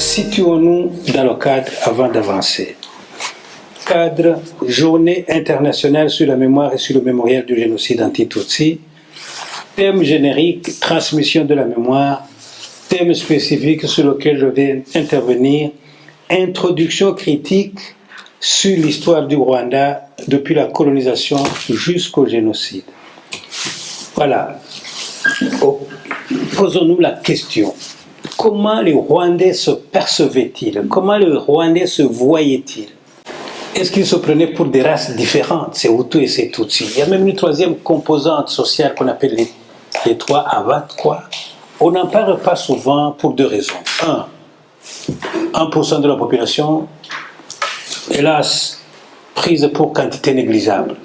situons-nous dans le cadre avant d'avancer. Cadre Journée internationale sur la mémoire et sur le mémorial du génocide anti-Tutsi. Thème générique, transmission de la mémoire. Thème spécifique sur lequel je vais intervenir. Introduction critique sur l'histoire du Rwanda depuis la colonisation jusqu'au génocide. Voilà. Posons-nous la question. Comment les Rwandais se percevaient-ils? Comment les Rwandais se voyaient-ils? Est-ce qu'ils se prenaient pour des races différentes, c'est Hutu et c'est Tutsi? Il y a même une troisième composante sociale qu'on appelle les trois Avat, quoi. On n'en parle pas souvent pour deux raisons. 1% de la population, hélas, prise pour quantité négligeable.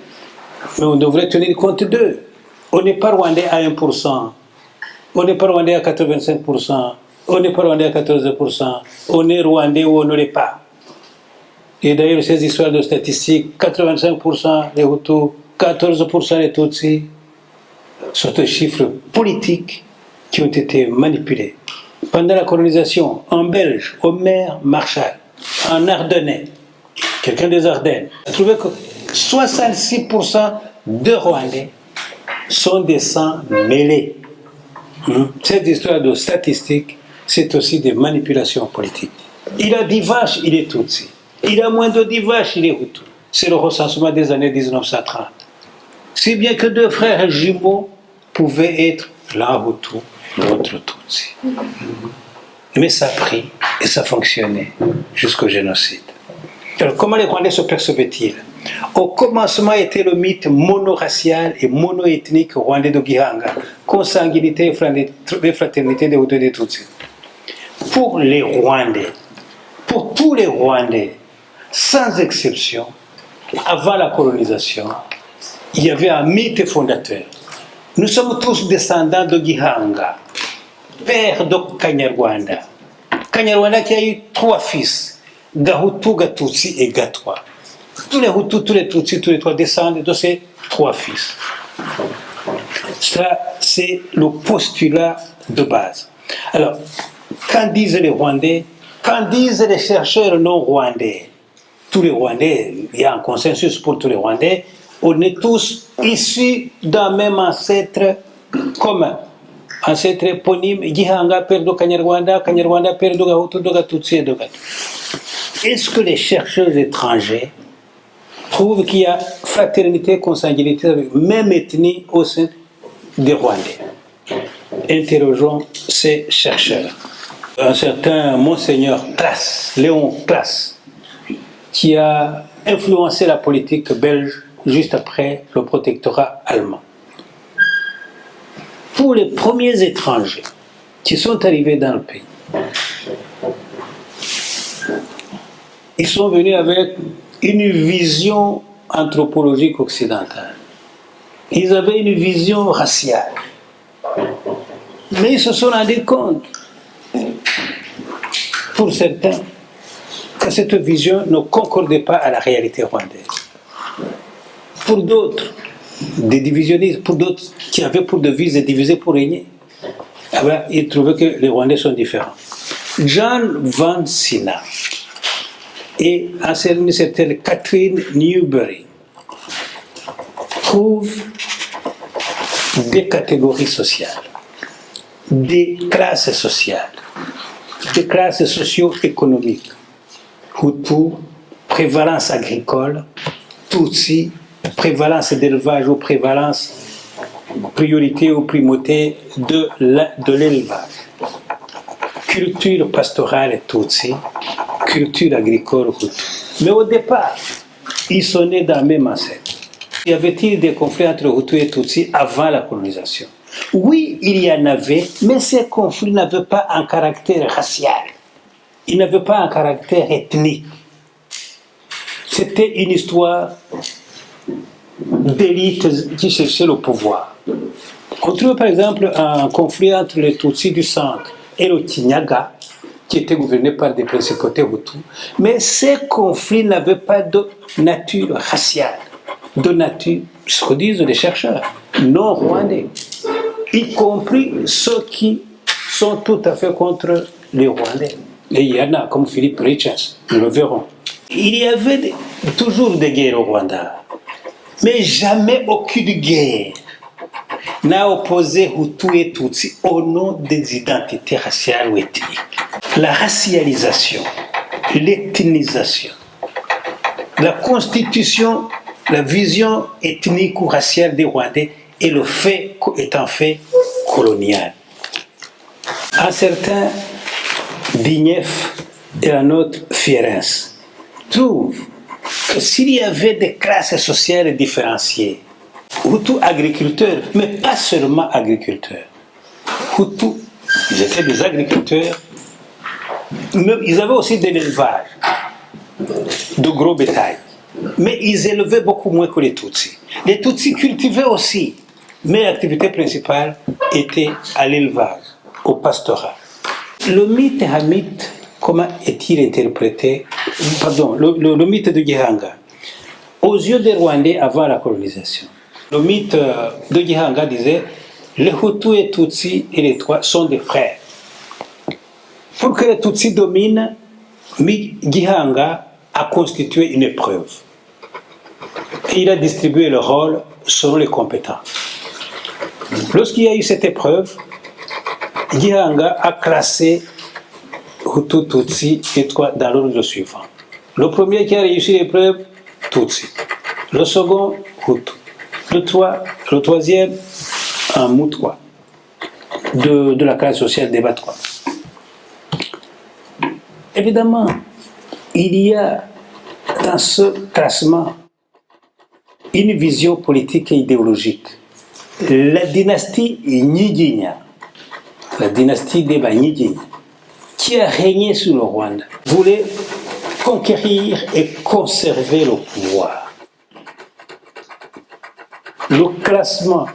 Mais on devrait tenir compte d'eux. On n'est pas Rwandais à 1%, on n'est pas Rwandais à 85%, on n'est pas Rwandais à 14%, on est Rwandais ou on ne l'est pas. Et d'ailleurs, ces histoires de statistiques, 85% les Hutus, 14% les Tutsis, sont des chiffres politiques qui ont été manipulés. Pendant la colonisation, en Belge, Omer Marshall, en Ardennais, quelqu'un des Ardennes, a trouvé que 66% de Rwandais sont des sangs mêlés. Cette histoire de statistiques, c'est aussi des manipulations politiques. Il a 10 vaches, il est Tutsi. Il a moins de 10 vaches, il est Hutu. C'est le recensement des années 1930. Si bien que deux frères jumeaux pouvaient être l'un Hutu, l'autre Tutsi. Mais ça a pris et ça fonctionnait jusqu'au génocide. Alors, comment les Rwandais se percevaient-ils? Au commencement était le mythe monoracial et monoethnique rwandais de Gihanga, consanguinité et fraternité des Hutus et des Tutsis. Pour les Rwandais, pour tous les Rwandais, sans exception, avant la colonisation, il y avait un mythe fondateur. Nous sommes tous descendants de Gihanga, père de Kanyarwanda. Kanyarwanda qui a eu 3 fils, Gahutu, Gatutsi et Gatwa. Tous les Hutus, tous les Tutsis, tous les 3 descendent de ces 3 fils. Ça, c'est le postulat de base. Alors, qu'en disent les Rwandais? Qu'en disent les chercheurs non rwandais? Tous les Rwandais, il y a un consensus pour tous les Rwandais, on est tous issus d'un même ancêtre commun. Ancêtre éponyme, Gihanga, père de Kanyarwanda, Kanyarwanda, père de Gahutu, de Gatutsi et de Gatwa. Est-ce que les chercheurs étrangers trouvent qu'il y a fraternité, consanguinité, même ethnie au sein des Rwandais? Interrogeons ces chercheurs. Un certain Monseigneur Classe, Léon Classe, qui a influencé la politique belge juste après le protectorat allemand. Pour les premiers étrangers qui sont arrivés dans le pays, ils sont venus avec une vision anthropologique occidentale. Ils avaient une vision raciale. Mais ils se sont rendus compte, pour certains, que cette vision ne concordait pas à la réalité rwandaise. Pour d'autres, des divisionnistes, pour d'autres qui avaient pour devise de diviser pour régner, ils trouvaient que les Rwandais sont différents. John Van Sina et une certaine Catherine Newberry trouvent des catégories sociales, des classes sociales, des classes socio-économiques. Hutu, prévalence agricole, Tutsi, prévalence d'élevage ou prévalence, priorité ou primauté de l'élevage. Culture pastorale Tutsi, culture agricole Hutu. Mais au départ, ils sont nés dans le même ancêtre. Y avait-il des conflits entre Hutu et Tutsi avant la colonisation? Oui, il y en avait, mais ces conflits n'avaient pas un caractère racial. Ils n'avaient pas un caractère ethnique. C'était une histoire d'élite qui cherchait le pouvoir. On trouve par exemple un conflit entre les Tutsis du centre et le Kinyaga, qui était gouverné par des principautés Hutus. Mais ces conflits n'avaient pas de nature raciale, de nature, ce que disent les chercheurs, non rwandais, y compris ceux qui sont tout à fait contre les Rwandais. Et il y en a, comme Philippe Richards, nous le verrons. Il y avait toujours des guerres au Rwanda, mais jamais aucune guerre n'a opposé Hutu et Tutsi au nom des identités raciales ou ethniques. La racialisation, l'ethnisation, la constitution, la vision ethnique ou raciale des Rwandais est un fait colonial. Un certain Bignef et un autre Fierens trouvent que s'il y avait des classes sociales différenciées, Hutu agriculteurs, mais pas seulement agriculteurs. Hutu, ils étaient des agriculteurs, mais ils avaient aussi de l'élevage, de gros bétail. Mais ils élevaient beaucoup moins que les Tutsis. Les Tutsis cultivaient aussi, mais l'activité principale était à l'élevage, au pastorat. Le mythe hamite, comment est-il interprété? Pardon, le mythe de Gihanga. Aux yeux des Rwandais avant la colonisation, le mythe de Gihanga disait les Hutus et Tutsis et les trois sont des frères. Pour que les Tutsis dominent, Gihanga a constitué une épreuve. Et il a distribué le rôle selon les compétences. Lorsqu'il y a eu cette épreuve, Gihanga a classé Hutu, Tutsi et trois dans l'ordre suivant. Le premier qui a réussi l'épreuve, Tutsi. Le second, Hutu. Le troisième, un Mutwa, de la classe sociale des Batwa. Évidemment, il y a dans ce classement une vision politique et idéologique. La dynastie Nyiginya, la dynastie des Banyiginya, qui a régné sur le Rwanda, voulait conquérir et conserver le pouvoir. Le classement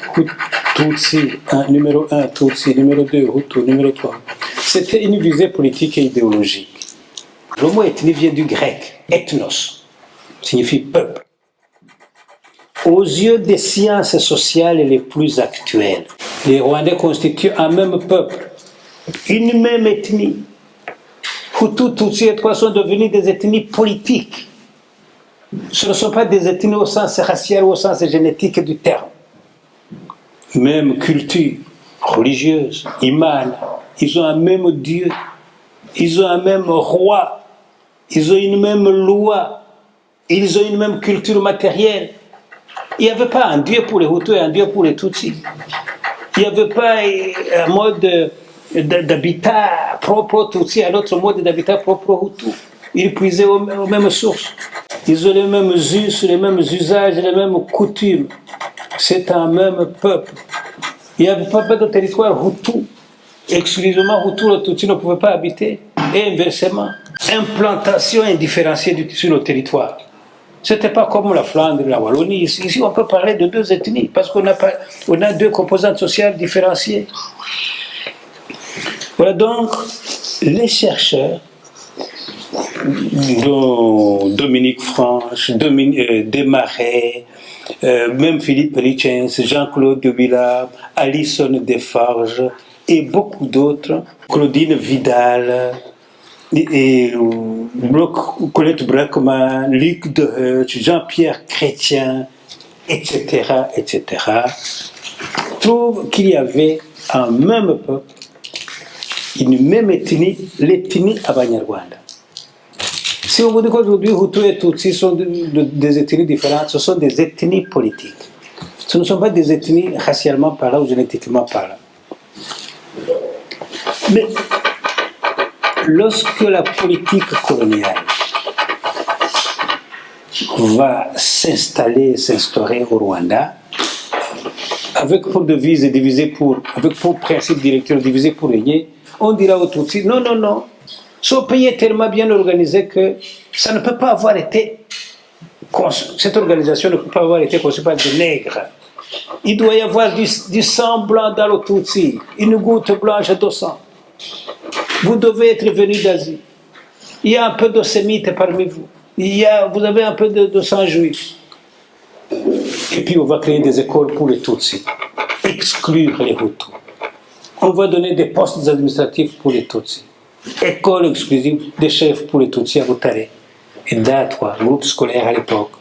Tutsi, numéro 1, Tutsi, numéro 2, Hutu, numéro 3, c'était une visée politique et idéologique. Le mot ethnie vient du grec, ethnos, signifie peuple. Aux yeux des sciences sociales les plus actuelles, les Rwandais constituent un même peuple, une même ethnie. Hutu, Tutsi et Twa sont devenus des ethnies politiques. Ce ne sont pas des ethnies au sens racial ou au sens génétique du terme. Même culture religieuse, imane, ils ont un même Dieu, ils ont un même roi, ils ont une même loi, ils ont une même culture matérielle. Il n'y avait pas un Dieu pour les Hutus et un Dieu pour les Tutsis. Il n'y avait pas un mode d'habitat propre aux Tutsis et un autre mode d'habitat propre aux Hutus. Ils puisaient aux mêmes sources. Ils ont les mêmes us, les mêmes usages, les mêmes coutumes. C'est un même peuple. Il n'y avait pas de territoire Hutu. Exclusivement Hutu, les Tutsis ne pouvaient pas habiter. Et inversement, implantation indifférenciée sur le territoire. Ce n'était pas comme la Flandre, la Wallonie. Ici, on peut parler de deux ethnies parce qu'on a deux composantes sociales différenciées. Voilà donc les chercheurs, dont Dominique Franche, Desmarais, même Philippe Richens, Jean-Claude de Villard, Alison Desfarges et beaucoup d'autres, Claudine Vidal, et Colette Brackman, Luc Deheutsch, Jean-Pierre Chrétien, etc., trouvent qu'il y avait un même peuple, une même ethnie, l'ethnie Abanyarwanda. Si on vous dit qu'aujourd'hui Hutu et Tutsi sont des ethnies différentes, ce sont des ethnies politiques. Ce ne sont pas des ethnies racialement parlant ou génétiquement parlant. Mais lorsque la politique coloniale va s'instaurer au Rwanda, avec pour devise avec pour principe directeur diviser pour régner, on dira aux Tutsis, non, ce pays est tellement bien organisé que ça ne peut pas avoir été cette organisation ne peut pas avoir été conçue par des nègres. Il doit y avoir du sang blanc dans le Tutsi, une goutte blanche de sang. Vous devez être venu d'Asie. Il y a un peu de sémites parmi vous. Vous avez un peu de sang juif. Et puis on va créer des écoles pour les Tutsis, exclure les Hutus. On va donner des postes administratifs pour les Tutsis. école exclusive des chefs pour les Tutsis à Butare et Datwa, groupe scolaire à l'époque.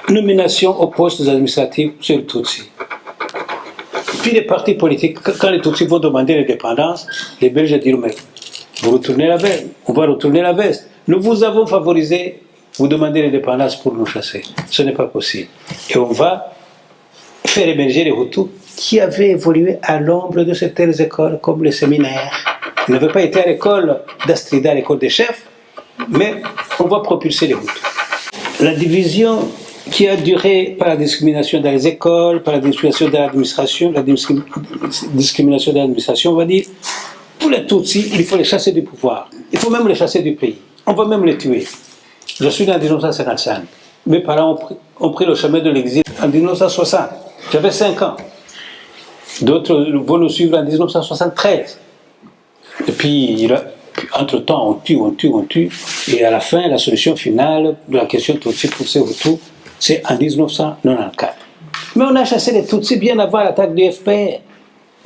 Nomination aux postes administratifs sur les Tutsis. Puis les partis politiques, quand les Tutsis vont demander l'indépendance, les Belges diront mais vous retournez la veste, on va retourner la veste. Nous vous avons favorisé, vous demandez l'indépendance pour nous chasser. Ce n'est pas possible. Et on va faire émerger les Hutus qui avaient évolué à l'ombre de certaines écoles comme les séminaires. Ils n'avaient pas été à l'école d'Astrida, l'école des chefs, mais on va propulser les Hutus. La division qui a duré par la discrimination dans les écoles, par la discrimination dans l'administration, discrimination dans l'administration, on va dire, pour les Tutsis, il faut les chasser du pouvoir. Il faut même les chasser du pays. On va même les tuer. Je suis né en 1955. Mes parents ont pris le chemin de l'exil en 1960. J'avais 5 ans. D'autres vont nous suivre en 1973. Et puis, entre-temps, on tue. Et à la fin, la solution finale de la question Tutsi pour ces Hutus, c'est en 1994. Mais on a chassé les Tutsis bien avant l'attaque du FPR.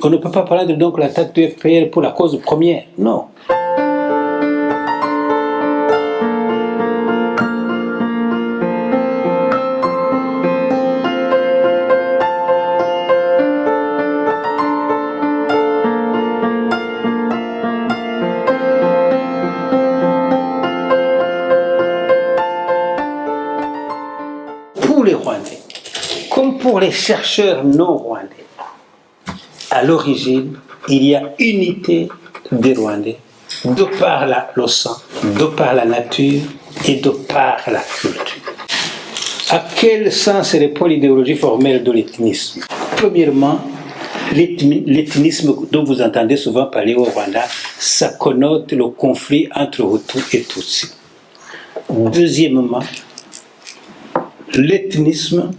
On ne peut pas parler de l'attaque du FPR pour la cause première. Non. Pour les Rwandais, comme pour les chercheurs non rwandais, à l'origine, il y a unité des Rwandais, de par le sang, de par la nature et de par la culture. À quel sens répond l'idéologie formelle de l'ethnisme? Premièrement, l'ethnisme dont vous entendez souvent parler au Rwanda, ça connote le conflit entre Hutus et Tutsis. Deuxièmement, l'ethnisme,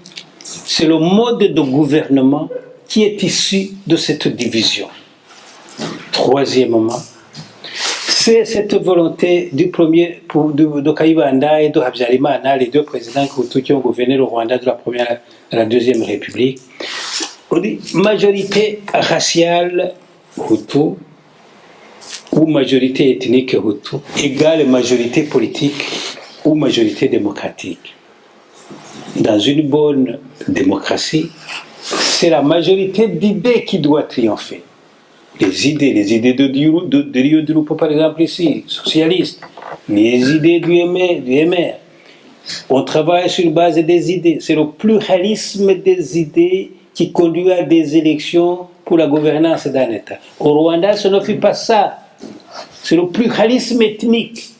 c'est le mode de gouvernement qui est issu de cette division. Troisièmement, c'est cette volonté de Kayibanda et de Habyarimana, les deux présidents Hutus qui ont gouverné le Rwanda de la première à la deuxième République. On dit majorité raciale Hutu ou majorité ethnique Hutu égale majorité politique ou majorité démocratique. Dans une bonne démocratie, c'est la majorité d'idées qui doit triompher. Les idées de Rio de Lupo, par exemple, ici, socialistes, les idées du MR. On travaille sur base des idées. C'est le pluralisme des idées qui conduit à des élections pour la gouvernance d'un État. Au Rwanda, ce ne fut pas ça. C'est le pluralisme ethnique.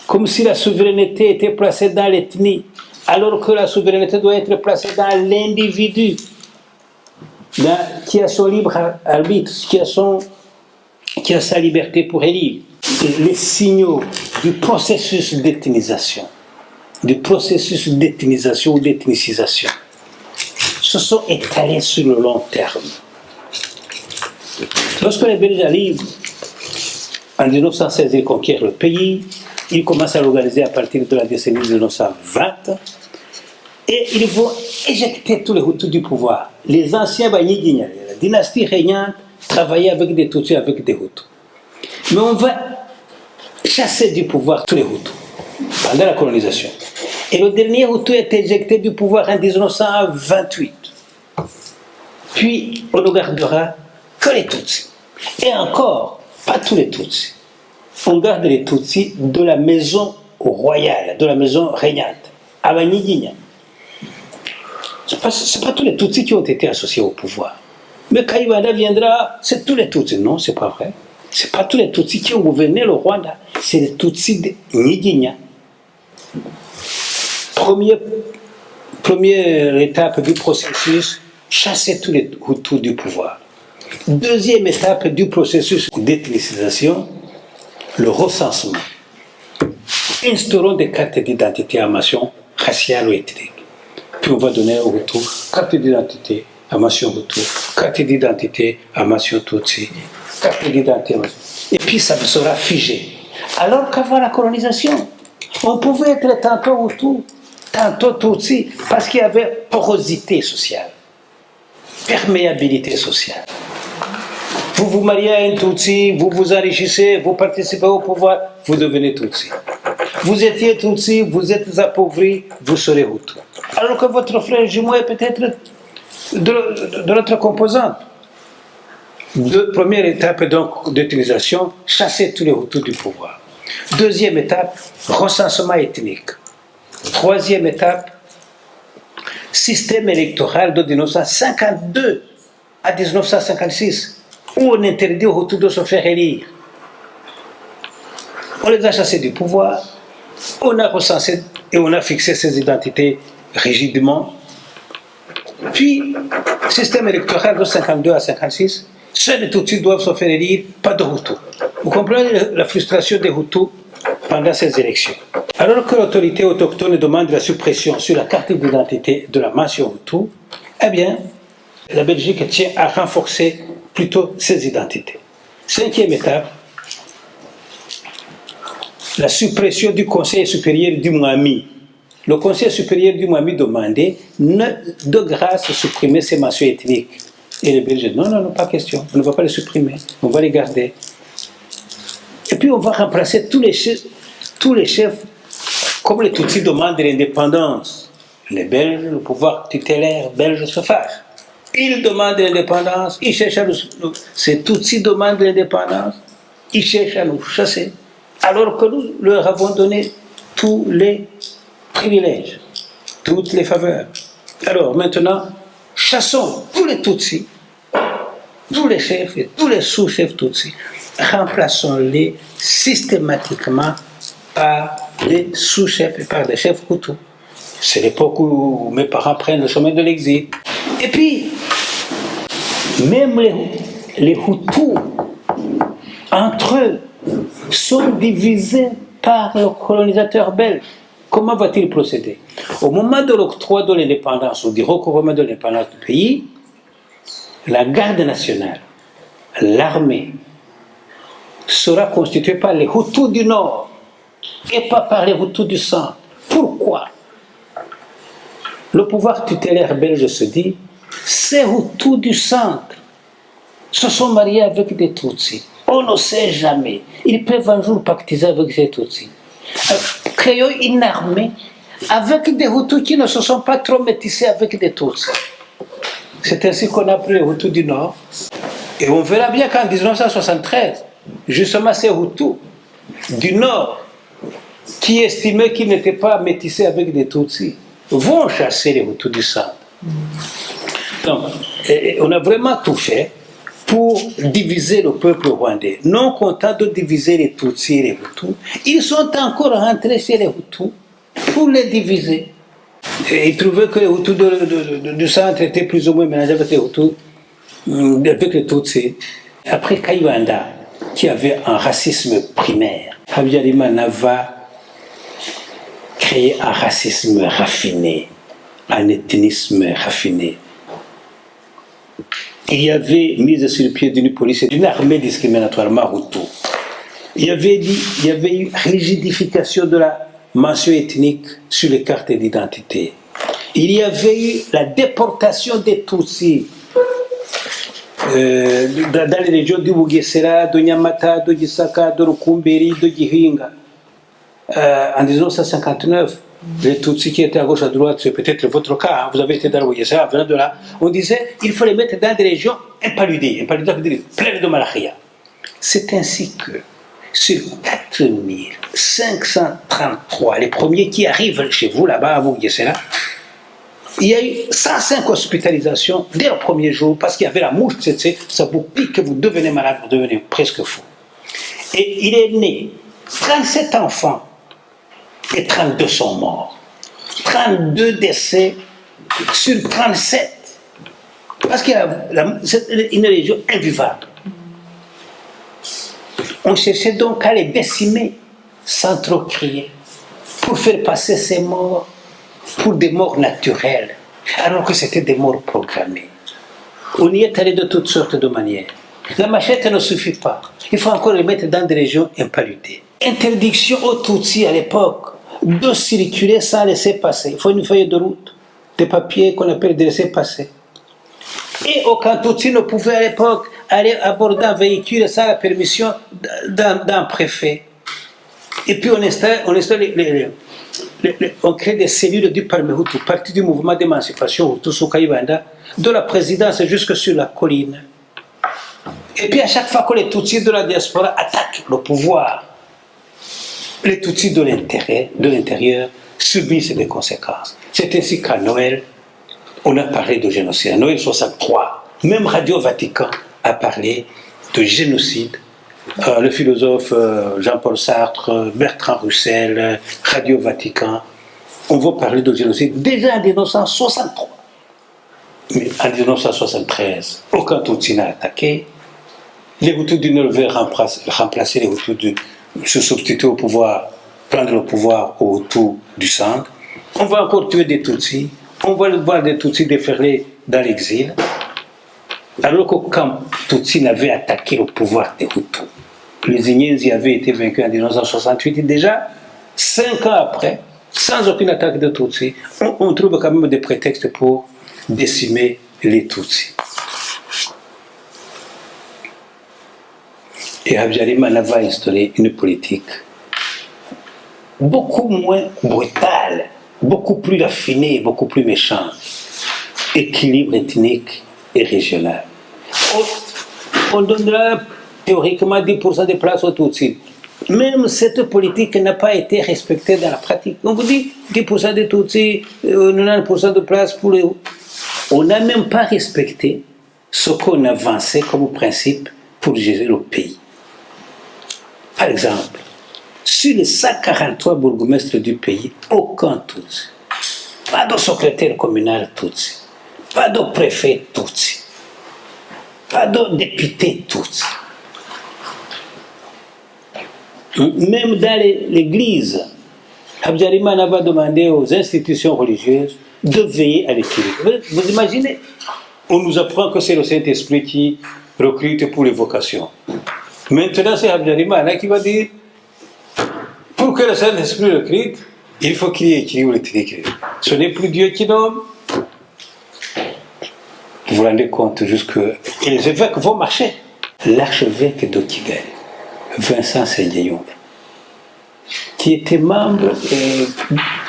Comme si la souveraineté était placée dans l'ethnie, alors que la souveraineté doit être placée dans l'individu, qui a son libre arbitre, qui a sa liberté pour élire. Les signaux du processus d'ethnisation, ou d'ethnicisation, se sont étalés sur le long terme. Lorsque les Belges arrivent, en 1916, ils conquièrent le pays, ils commencent à l'organiser à partir de la décennie 1920, et ils vont éjecter tous les Hutus du pouvoir. Les anciens Banyiginya, la dynastie régnante, travaillaient avec des Tutsis, avec des Hutus. Mais on va chasser du pouvoir tous les Hutus pendant la colonisation. Et le dernier Hutu est éjecté du pouvoir en 1928. Puis on ne gardera que les Tutsis. Et encore, pas tous les Tutsis. On garde les Tutsis de la maison royale, de la maison régnante, à Banyiginya. Ce n'est pas tous les Tutsis qui ont été associés au pouvoir. Mais Kayibanda viendra, c'est tous les Tutsis. Non, ce n'est pas vrai. Ce n'est pas tous les Tutsis qui ont gouverné le Rwanda. C'est les Tutsis de Nyiginya. Première étape du processus, chasser tous les Hutus du pouvoir. Deuxième étape du processus d'ethnicisation, le recensement. Instaurons des cartes d'identité à mention raciale ou ethnique. Puis on va donner aux Hutus carte d'identité à mention Hutu, carte d'identité à mention Tutsi, carte d'identité à mention. Et puis ça sera figé. Alors qu'avant la colonisation, on pouvait être tantôt Hutu, tantôt Tutsi, parce qu'il y avait porosité sociale, perméabilité sociale. Vous vous mariez à un Tutsi, vous vous enrichissez, vous participez au pouvoir, vous devenez Tutsi. Vous étiez Tutsi, vous êtes appauvri, vous serez Hutu. Alors que votre frère jumeau est peut-être de l'autre composante. Première étape donc d'utilisation, chasser tous les Hutus du pouvoir. Deuxième étape, recensement ethnique. Troisième étape, système électoral de 1952 à 1956, où on interdit aux Hutus de se faire élire. On les a chassés du pouvoir, on a recensé et on a fixé ces identités rigidement. Puis, système électoral de 52 à 56, seuls les Tutsis doivent se faire élire, pas de Hutus. Vous comprenez la frustration des Hutus pendant ces élections. Alors que l'autorité autochtone demande la suppression sur la carte d'identité de la mention Hutu, eh bien, la Belgique tient à renforcer plutôt ces identités. Cinquième étape, la suppression du Conseil supérieur du Mwami. Le Conseil supérieur du Mwami demandait de grâce supprimer ces mentions ethniques. Et les Belges disent non, pas question, on ne va pas les supprimer, on va les garder. Et puis on va remplacer tous les chefs, comme les Tutsis demandent l'indépendance. Les Belges, le pouvoir tutélaire belge se fâche. Ils demandent l'indépendance, ils cherchent à nous... Ces Tutsis demandent l'indépendance, ils cherchent à nous chasser, alors que nous leur avons donné tous les privilèges, toutes les faveurs. Alors maintenant, chassons tous les Tutsis, tous les chefs et tous les sous-chefs Tutsis, remplaçons-les systématiquement par des sous-chefs et par des chefs Hutus. C'est l'époque où mes parents prennent le chemin de l'exil. Et puis, même les Hutus, entre eux, sont divisés par le colonisateur belge. Comment va-t-il procéder? Au moment de l'octroi de l'indépendance ou du recouvrement de l'indépendance du pays, la garde nationale, l'armée, sera constituée par les Hutus du Nord et pas par les Hutus du Centre. Pourquoi? Le pouvoir tutélaire belge se dit, ces Hutus du Centre se sont mariés avec des Tutsis. On ne sait jamais. Ils peuvent un jour pactiser avec ces Tutsis. Créons une armée avec des Hutus qui ne se sont pas trop métissés avec des Tutsis. C'est ainsi qu'on a pris les Hutus du Nord. Et on verra bien qu'en 1973, justement ces Hutus du Nord, qui estimaient qu'ils n'étaient pas métissés avec des Tutsis, vont chasser les Hutus du Centre. Donc, on a vraiment tout fait pour diviser le peuple rwandais. Non content de diviser les Tutsis et les Hutus, ils sont encore rentrés chez les Hutus pour les diviser. Et ils trouvaient que les Hutus du Centre étaient plus ou moins mélangés avec les Hutus, avec les Tutsis. Après Kayibanda, qui avait un racisme primaire, Habyarimana va créer un racisme raffiné, un ethnisme raffiné. Il y avait mise sur le pied d'une police et d'une armée discriminatoirement Hutu. Il y avait eu rigidification de la mention ethnique sur les cartes d'identité. Il y avait eu la déportation des Tutsis dans les régions du Bugesera, de Nyamata, de Gisaka, de Rukumberi, de Gihinga. En 1959, les Tutsis qui étaient à gauche, à droite, c'est peut-être votre cas, hein, vous avez été dans le Bugesera, venant de là, on disait qu'il faut les mettre dans des régions impaludées, pleines de malaria. C'est ainsi que sur 4533, les premiers qui arrivent chez vous là-bas à Bugesera, il y a eu 105 hospitalisations dès le premier jour parce qu'il y avait la mouche tsetse, ça vous pique, vous devenez malade, vous devenez presque fou. Et il est né 37 enfants et 32 sont morts. 32 décès sur 37. Parce qu'il y a une région invivable. On cherchait donc à les décimer sans trop crier pour faire passer ces morts pour des morts naturelles, alors que c'était des morts programmées. On y est allé de toutes sortes de manières. La machette ne suffit pas. Il faut encore les mettre dans des régions impaludées. Interdiction aux Tutsis à l'époque de circuler sans laisser passer. Il faut une feuille de route, des papiers qu'on appelle des laissés passer. Et aucun Tutsi ne pouvait à l'époque aller aborder un véhicule sans la permission d'un préfet. Et puis on crée des cellules du Parmi Hutu, partie du mouvement d'émancipation Hutu Sukaibanda, de la présidence jusque sur la colline. Et puis à chaque fois que les Tutsis de la diaspora attaquent le pouvoir, les Tutsis de l'intérieur subissent des conséquences. C'est ainsi qu'à Noël, on a parlé de génocide. À Noël 63, même Radio Vatican a parlé de génocide. Le philosophe Jean-Paul Sartre, Bertrand Russell, Radio Vatican, on va parler de génocide déjà en 1963. Mais en 1973, aucun Tutsi n'a attaqué. Les Hutus du Nord veulent remplacer les Hutus se substituer au pouvoir, prendre le pouvoir aux Hutus du centre. On va encore tuer des Tutsis. On va voir des Tutsis déferler dans l'exil. Alors que quand Tutsi n'avait attaqué le pouvoir des Hutus, les Ignési avaient été vaincus en 1968, et déjà, 5 ans après, sans aucune attaque de Tutsi, on trouve quand même des prétextes pour décimer les Tutsis. Et Habyarimana va instaurer une politique beaucoup moins brutale, beaucoup plus raffinée, beaucoup plus méchante. Équilibre ethnique et régional. On donnera théoriquement 10% des places aux Tutsis. Même cette politique n'a pas été respectée dans la pratique. On vous dit 10% des Tutsis, 90% de places pour les... On n'a même pas respecté ce qu'on avançait comme principe pour gérer le pays. Par exemple, sur les 143 bourgmestres du pays, aucun Tutsi. Pas de secrétaire communal Tutsi. Pas de préfet Tutsi. Pas de député Tutsi. Même dans l'église, Habyarimana va demander aux institutions religieuses de veiller à l'équilibre. Vous imaginez? On nous apprend que c'est le Saint-Esprit qui recrute pour les vocations. Maintenant, c'est Habyarimana qui va dire, pour que le Saint-Esprit recrute, il faut qu'il y ait équilibre ethnique. Ce n'est plus Dieu qui nomme. Vous vous rendez compte jusque... Et les évêques vont marcher. L'archevêque de Kigali, Vincent Nsengiyumva, qui était membre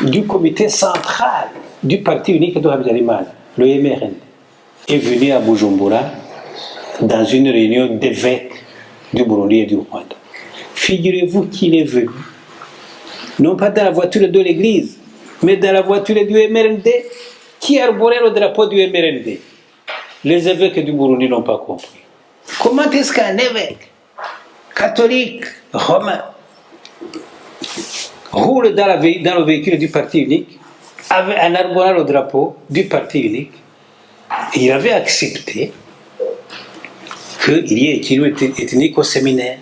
du comité central du parti unique de Habyarimana, le MRND, est venu à Bujumbura dans une réunion d'évêques du Burundi et du Rwanda. Figurez-vous qu'il est venu, non pas dans la voiture de l'église, mais dans la voiture du MRND, qui arborait le drapeau du MRND. Les évêques du Burundi n'ont pas compris. Comment est-ce qu'un évêque catholique romain roule dans le véhicule du parti unique en arborant le drapeau du parti unique? Et il avait accepté qu'il y ait équilibre ethnique au séminaire,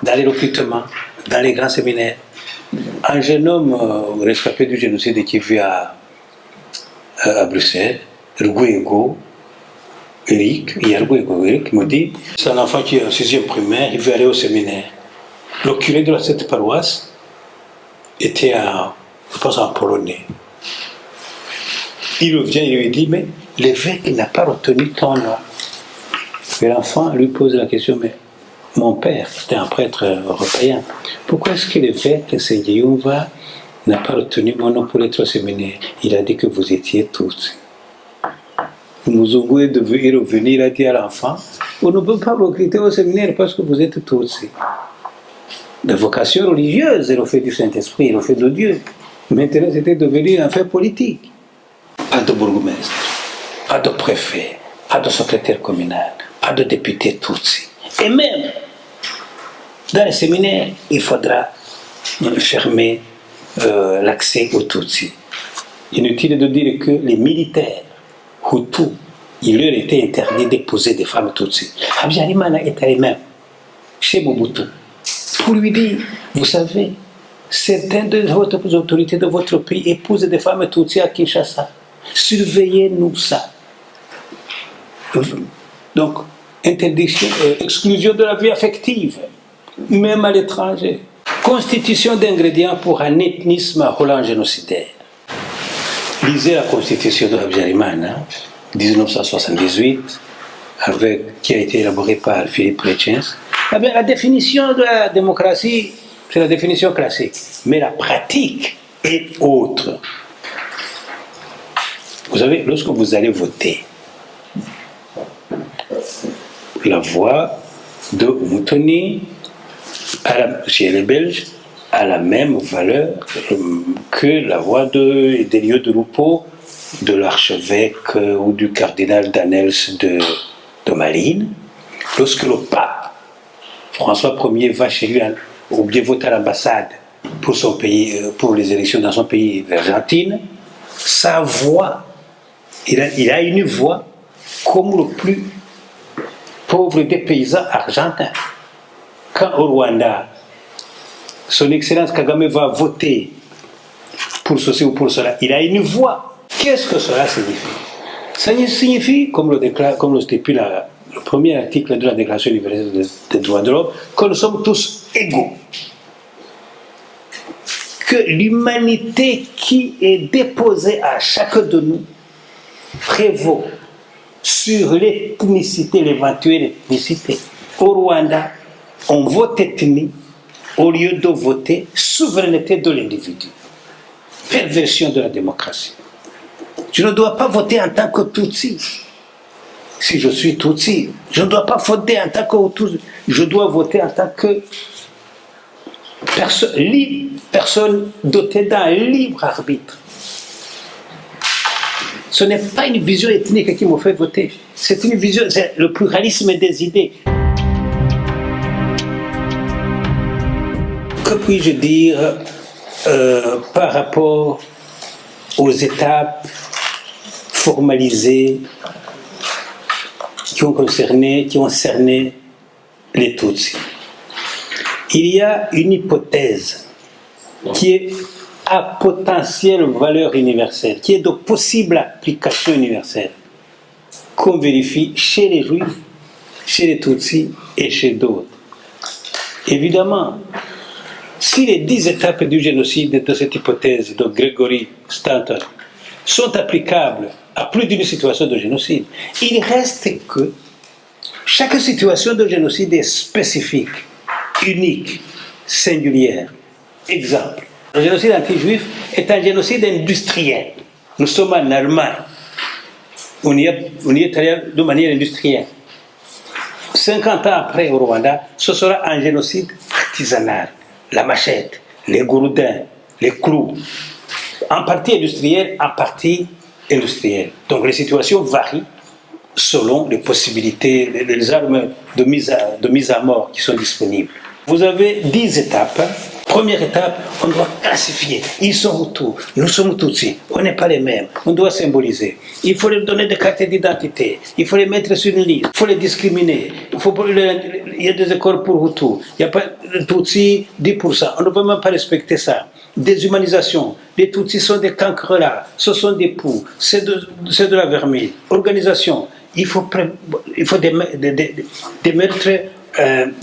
dans les recrutements, dans les grands séminaires. Un jeune homme rescapé du génocide qui vit à Bruxelles, Rugwego Eric, Eric me dit, c'est un enfant qui est en 6e primaire, il veut aller au séminaire. Le curé de cette paroisse était je pense en polonais. Il revient, il lui dit, mais l'évêque n'a pas retenu ton nom. Et l'enfant lui pose la question, mais mon père, c'était un prêtre européen, pourquoi est-ce que l'évêque Nsengiyumva n'a pas retenu mon nom pour être au séminaire? Il a dit que vous étiez tous. Muzungu est revenu, il a dit à l'enfant, on ne peut pas recruter au séminaire parce que vous êtes tous. La vocation religieuse est le fait du Saint-Esprit, le fait de Dieu. Maintenant, c'était devenu un fait politique. Pas de bourgmestre, pas de préfet, pas de secrétaire communal, pas de député Tutsi. Et même, dans les séminaires, il faudra fermer l'accès aux Tutsi. Inutile de dire que les militaires Hutu, il leur était interdit d'épouser des femmes Tutsi. Habyarimana est allé même chez Mobutu pour lui dire, vous savez, certaines de votre autorités de votre pays épousent des femmes Tutsi à Kinshasa. Surveillez-nous ça. Donc, interdiction, exclusion de la vie affective, même à l'étranger. Constitution d'ingrédients pour un ethnisme holland génocidaire. Lisez la constitution de Habyarimana, 1978, qui a été élaboré par Philippe Letchens, eh bien, la définition de la démocratie, c'est la définition classique. Mais la pratique est autre. Vous savez, lorsque vous allez voter, la voix de Moutouni, chez les Belges, a la même valeur que la voix d'Elio de Lupo, de l'archevêque ou du cardinal Danels de Malines. Lorsque le pape François Ier va chez lui ou bien vote à l'ambassade pour son pays, pour les élections dans son pays, l'Argentine, sa voix, il a une voix comme le plus pauvre des paysans argentins. Quand au Rwanda, son Excellence Kagame va voter pour ceci ou pour cela, il a une voix. Qu'est-ce que cela signifie? Ça signifie, comme le stipule le premier article de la Déclaration universelle des droits de l'homme, que nous sommes tous égaux. Que l'humanité qui est déposée à chacun de nous prévaut sur l'ethnicité, l'éventuelle ethnicité. Au Rwanda, on vote ethnie au lieu de voter souveraineté de l'individu. Perversion de la démocratie. Je ne dois pas voter en tant que Tutsi. Si je suis Tutsi, je ne dois pas voter en tant que Hutu. Je dois voter en tant que personne dotée d'un libre arbitre. Ce n'est pas une vision ethnique qui me fait voter. C'est une vision, c'est le pluralisme des idées. Que puis-je dire par rapport aux étapes formalisées qui ont cerné les Tutsis? Il y a une hypothèse qui est à potentielle valeur universelle, qui est de possible application universelle, qu'on vérifie chez les Juifs, chez les Tutsis et chez d'autres. Évidemment, si les 10 étapes du génocide de cette hypothèse de Gregory Stanton sont applicables à plus d'une situation de génocide, il reste que chaque situation de génocide est spécifique, unique, singulière. Exemple, le génocide anti-juif est un génocide industriel. Nous sommes en Allemagne. On y est allé de manière industrielle. 50 ans après, au Rwanda, ce sera un génocide artisanal. La machette, les gourdins, les clous. En partie industrielle, en partie industrielle. Donc les situations varient selon les possibilités, les armes de mise à mort qui sont disponibles. Vous avez 10 étapes. Première étape, on doit classifier. Ils sont Hutus, nous sommes Tutsis, on n'est pas les mêmes. On doit symboliser. Il faut leur donner des cartes d'identité. Il faut les mettre sur une liste. Il faut les discriminer. Il y a des écoles pour Hutus. Il n'y a pas de Tutsis, 10%. On ne peut même pas respecter ça. Déshumanisation. Les Tutsis sont des cancrelats. Ce sont des poux. C'est de la vermine. Organisation. Il faut des meurtres.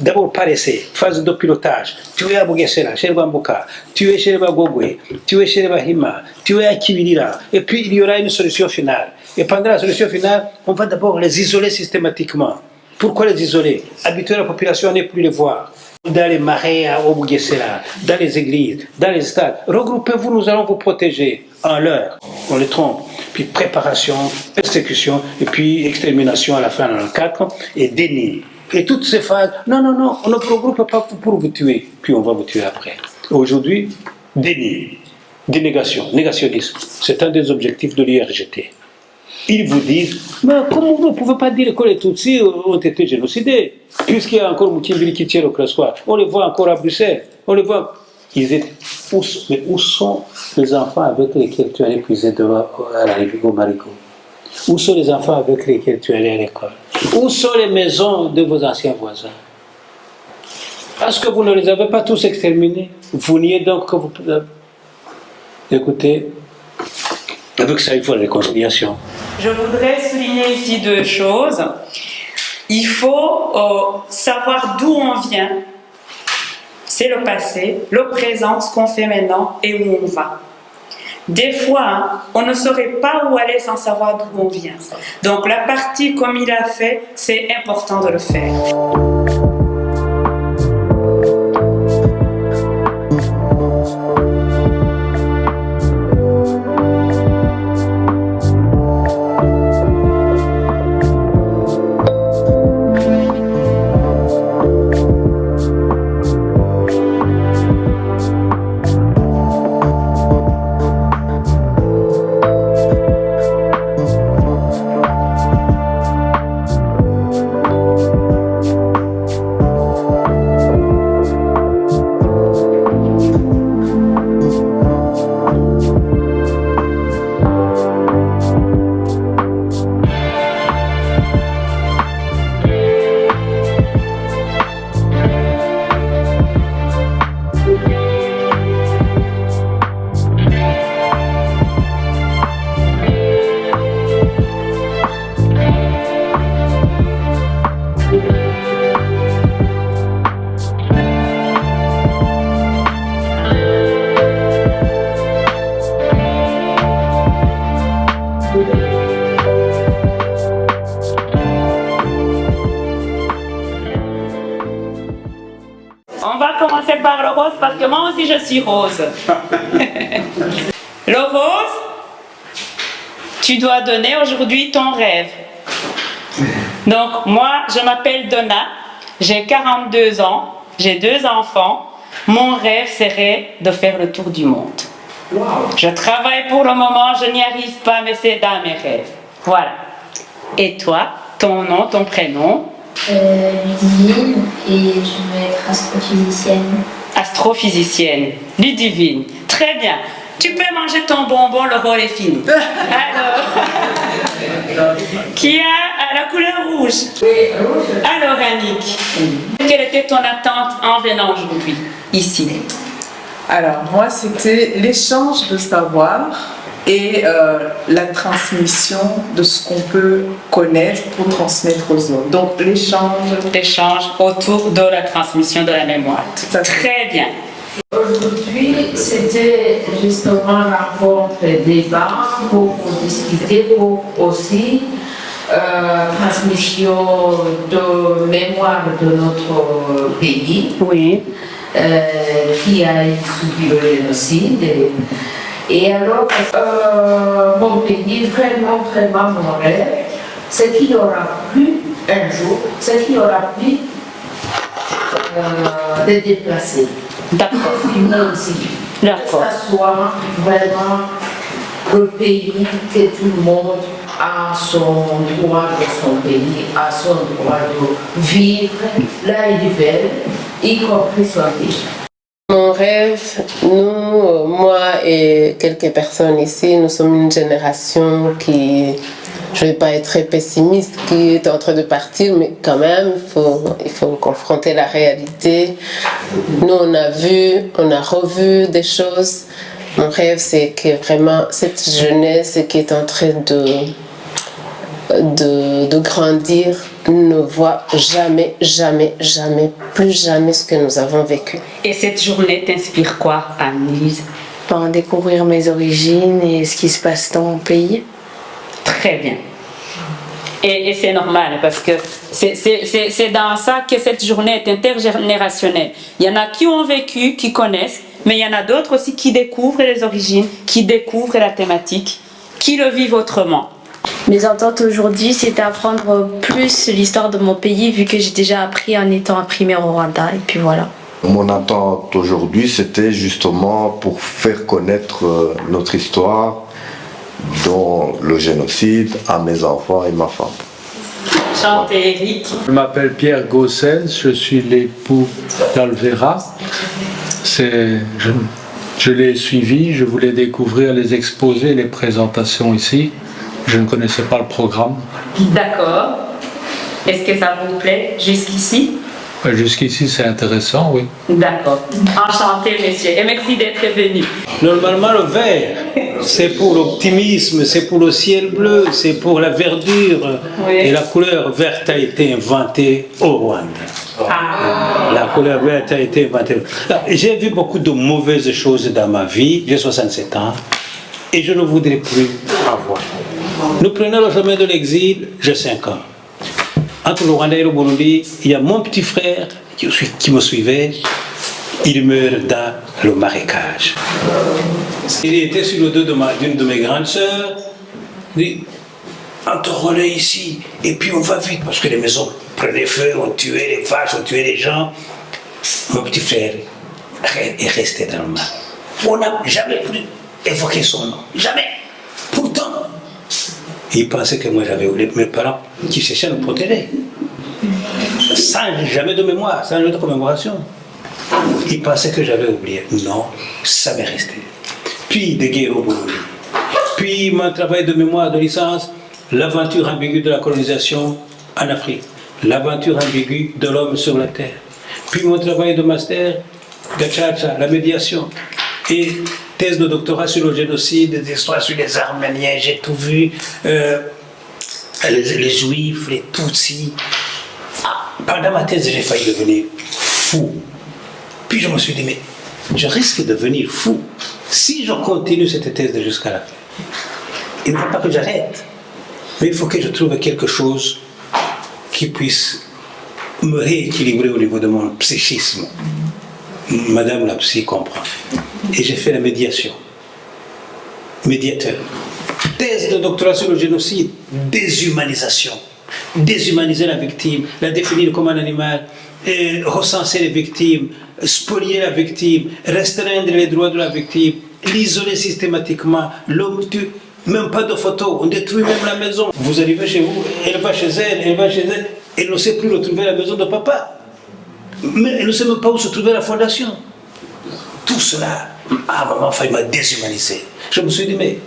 D'abord par essai, phase de pilotage. Tu es à Bugesera, chez Bambuka, tu es chez Bagogwe, tu es chez Bahima, tu es à Kivirira. Et puis il y aura une solution finale. Et pendant la solution finale, on va d'abord les isoler systématiquement. Pourquoi les isoler? Habituer la population à ne plus les voir. Dans les marais à Bugesera, dans les églises, dans les stades. Regroupez-vous, nous allons vous protéger. En l'heure, on les trompe. Puis préparation, exécution, et puis extermination à la fin dans le 4 et déni. Et toutes ces phases, non, on ne vous regroupe pas pour vous tuer, puis on va vous tuer après. Aujourd'hui, déni, dénégation, négationnisme, c'est un des objectifs de l'IRGT. Ils vous disent, mais comment vous ne pouvez pas dire que les Tutsis ont été génocidés, puisqu'il y a encore Moukimbili qui tire au Classoir. On les voit encore à Bruxelles, on les voit. Mais où sont les enfants avec lesquels tu allais puiser à la République au Marigot? Où sont les enfants avec lesquels tu allais à l'école? Où sont les maisons de vos anciens voisins? Parce que vous ne les avez pas tous exterminés. Vous niez donc que vous... Écoutez, avec ça, il faut la réconciliation. Je voudrais souligner ici 2 choses. Il faut savoir d'où on vient. C'est le passé, le présent, ce qu'on fait maintenant et où on va. des fois, on ne saurait pas où aller sans savoir d'où on vient. Donc la partie comme il a fait, c'est important de le faire. On va commencer par le rose parce que moi aussi je suis rose. Le rose, tu dois donner aujourd'hui ton rêve. Donc moi, je m'appelle Donna, j'ai 42 ans, j'ai 2 enfants. Mon rêve serait de faire le tour du monde. Wow. Je travaille pour le moment, je n'y arrive pas, mais c'est dans mes rêves. Voilà. Et toi, ton nom, ton prénom? Ludivine, et je veux être astrophysicienne. Astrophysicienne, Ludivine. Très bien. Tu peux manger ton bonbon, le rôle est fini. Alors, qui a la couleur rouge? Oui, rouge. Alors, Annick, quelle était ton attente en venant aujourd'hui, ici? Alors, moi, c'était l'échange de savoir et la transmission de ce qu'on peut connaître pour transmettre aux autres. Donc, l'échange autour de la transmission de la mémoire. Très bien. Aujourd'hui, c'était justement la rencontre débat pour discuter, pour aussi transmission de mémoire de notre pays, oui. Qui a subi le génocide. Et alors, mon pays, vraiment, vraiment mon rêve, c'est qu'il n'y aura plus un jour, c'est qu'il n'y aura plus de déplacés. D'accord. D'accord. Que ce soit vraiment le pays, que tout le monde a son droit de son pays, a son droit de vivre là il veut, y compris son pays. Mon rêve, nous, moi et quelques personnes ici, nous sommes une génération qui, je ne vais pas être très pessimiste, qui est en train de partir, mais quand même, il faut confronter la réalité. Nous, on a vu, on a revu des choses. Mon rêve, c'est que vraiment, cette jeunesse qui est en train de grandir ne voit jamais, jamais, jamais, plus jamais ce que nous avons vécu. Et cette journée t'inspire quoi, Anne-Lise? Découvrir mes origines et ce qui se passe dans mon pays. Très bien. Et c'est normal parce que c'est dans ça que cette journée est intergénérationnelle. Il y en a qui ont vécu, qui connaissent, mais il y en a d'autres aussi qui découvrent les origines, qui découvrent la thématique, qui le vivent autrement. Mes attentes aujourd'hui, c'est d'apprendre plus l'histoire de mon pays, vu que j'ai déjà appris en étant imprimée au Rwanda, et puis voilà. Mon attente aujourd'hui, c'était justement pour faire connaître notre histoire, dont le génocide, à mes enfants et ma femme. Chantez, Eric. Je m'appelle Pierre Gossens, je suis l'époux d'Alvera. Je l'ai suivi, je voulais découvrir les exposés, les présentations ici. Je ne connaissais pas le programme. D'accord. Est-ce que ça vous plaît jusqu'ici? Jusqu'ici, c'est intéressant, oui. D'accord. Enchanté, messieurs. Et merci d'être venu. Normalement, le vert, c'est pour l'optimisme, c'est pour le ciel bleu, c'est pour la verdure. Oui. Et la couleur verte a été inventée au Rwanda. Ah. La couleur verte a été inventée. J'ai vu beaucoup de mauvaises choses dans ma vie. J'ai 67 ans. et je ne voudrais plus avoir. Nous prenons le chemin de l'exil, j'ai 5 ans. Entre le Rwanda et le Burundi, il y a mon petit frère qui me suivait, il meurt dans le marécage. Il était sur le dos d'une de mes grandes sœurs, il dit, on te relaie ici, et puis on va vite, parce que les maisons prenaient feu, on tuait les vaches, on tuait les gens. Mon petit frère est resté dans le mal. On n'a jamais pu évoquer son nom, jamais. Pourtant, il pensait que moi j'avais oublié mes parents qui cherchaient à nous protéger. Sans jamais de mémoire, sans jamais de commémoration. Il pensait que j'avais oublié. Non, ça m'est resté. Puis des guerres au Burundi. Puis mon travail de mémoire de licence, l'aventure ambiguë de la colonisation en Afrique. L'aventure ambiguë de l'homme sur la terre. Puis mon travail de master, Gachacha, la médiation. Et thèse de doctorat sur le génocide, des histoires sur les Arméniens, j'ai tout vu. Les Juifs, les Tutsis. Pendant ma thèse, j'ai failli devenir fou. Puis je me suis dit, mais je risque de devenir fou si je continue cette thèse jusqu'à la fin. Il ne faut pas que j'arrête, mais il faut que je trouve quelque chose qui puisse me rééquilibrer au niveau de mon psychisme. Madame la psy comprend. Et j'ai fait la médiation. Médiateur. Thèse de doctorat sur le génocide, déshumanisation. Déshumaniser la victime, la définir comme un animal, recenser les victimes, spolier la victime, restreindre les droits de la victime, l'isoler systématiquement, l'homme tue, même pas de photos, on détruit même la maison. Vous arrivez chez vous, elle va chez elle, elle ne sait plus retrouver la maison de papa. Mais elle ne sait même pas où se trouvait la fondation. Tout cela, à un moment, il m'a déshumanisé. Je me suis dit, mais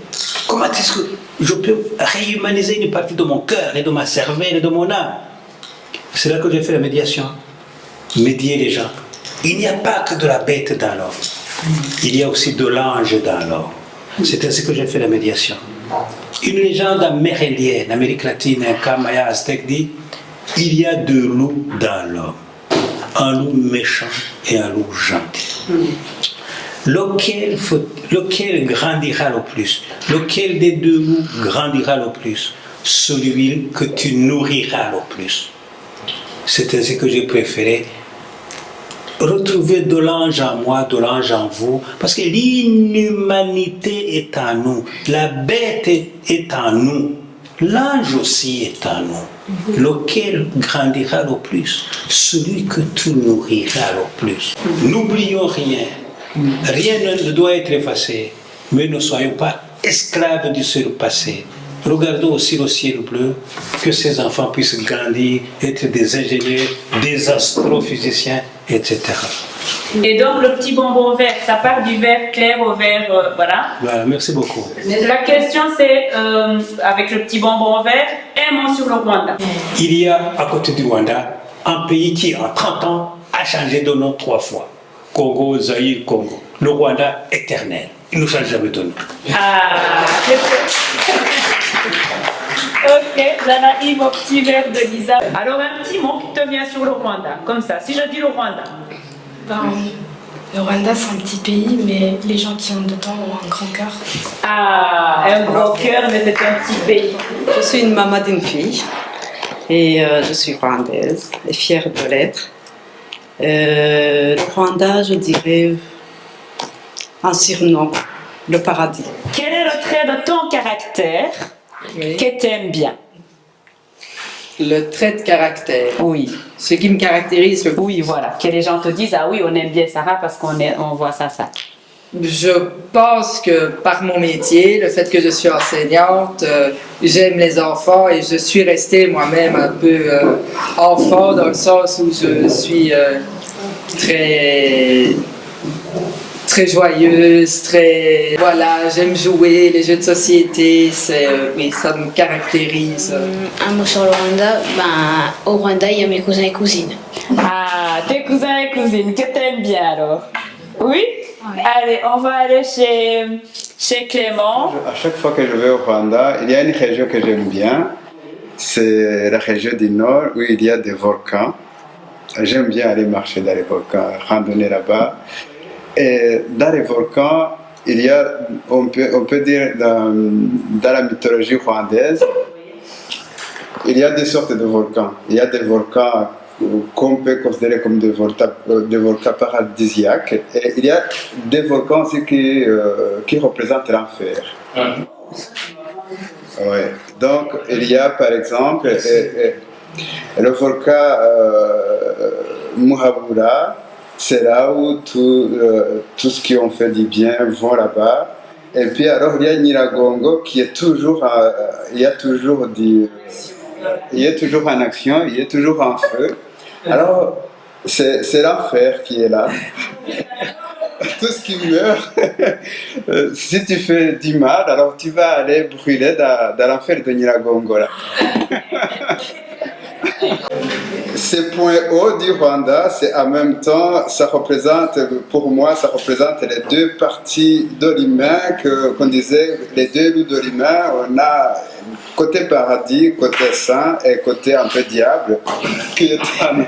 comment est-ce que je peux réhumaniser une partie de mon cœur et de ma cervelle et de mon âme? C'est là que j'ai fait la médiation. Médier les gens. Il n'y a pas que de la bête dans l'homme. Il y a aussi de l'ange dans l'homme. C'est ainsi que j'ai fait la médiation. Une légende amérindienne, Amérique latine, Inca, Maya, Aztèque dit, il y a 2 loups dans l'homme. Un loup méchant et un loup gentil. Lequel grandira le plus? Lequel des 2 loups grandira le plus? Celui que tu nourriras le plus. C'est ainsi que j'ai préféré retrouver de l'ange en moi, de l'ange en vous, parce que l'inhumanité est en nous, la bête est en nous, l'ange aussi est en nous. Lequel grandira le plus? Celui que tu nourriras le plus. N'oublions rien. Rien ne doit être effacé, mais ne soyons pas esclaves du seul passé. Regardons aussi le ciel bleu, que ces enfants puissent grandir, être des ingénieurs, des astrophysiciens, etc. Et donc le petit bonbon vert, ça part du vert clair au vert, voilà. Voilà, merci beaucoup. La question c'est, avec le petit bonbon vert, un mot sur le Rwanda. Il y a à côté du Rwanda un pays qui en 30 ans a changé de nom 3 fois. Congo, Zaïre, Congo. Le Rwanda éternel. Il ne change jamais de nom. Ah, ok, Zanaï, mon petit verre de Lisa. Alors un petit mot qui te vient sur le Rwanda, comme ça. Si je dis le Rwanda. Le Rwanda, c'est un petit pays, mais les gens qui ont dedans ont un grand cœur. Ah, un gros cœur, mais c'est un petit pays. Je suis une maman d'une fille et je suis rwandaise et fière de l'être. Le Rwanda, je dirais un surnom, le paradis. Quel est le trait de ton caractère que tu aimes bien? Le trait de caractère. Oui. Ce qui me caractérise le plus. Oui, voilà. Que les gens te disent, ah oui, on aime bien Sarah parce on voit ça. Je pense que par mon métier, le fait que je suis enseignante, j'aime les enfants et je suis restée moi-même un peu enfant dans le sens où je suis très joyeuse, voilà, j'aime jouer, les jeux de société, oui, ça me caractérise. Un mot sur le Rwanda, au Rwanda, il y a mes cousins et cousines. Ah, tes cousins et cousines, que t'aimes bien alors? Oui? Ouais. Allez, on va aller chez Clément. À chaque fois que je vais au Rwanda, il y a une région que j'aime bien, c'est la région du Nord où il y a des volcans. J'aime bien aller marcher dans les volcans, randonner là-bas. Et dans les volcans, il y a, on peut dire dans la mythologie rwandaise, il y a deux sortes de volcans. Il y a des volcans qu'on peut considérer comme des volcans paradisiaques, et il y a des volcans aussi qui représentent l'enfer. Ouais. Donc, il y a par exemple le volcan Muhabura, c'est là où tout ce qui ont fait du bien vont là-bas. Et puis alors, il y a Nyiragongo qui est toujours, il y a toujours en action, il est toujours en feu. Alors, c'est l'enfer qui est là. Tout ce qui meurt, si tu fais du mal, alors tu vas aller brûler dans l'enfer de Nyiragongo. Là. Ces points hauts du Rwanda, c'est en même temps, ça représente, pour moi, ça représente les deux parties de l'humain, qu'on disait, les deux loups de l'humain. On a côté paradis, côté saint et côté un peu diable, qui est en nous.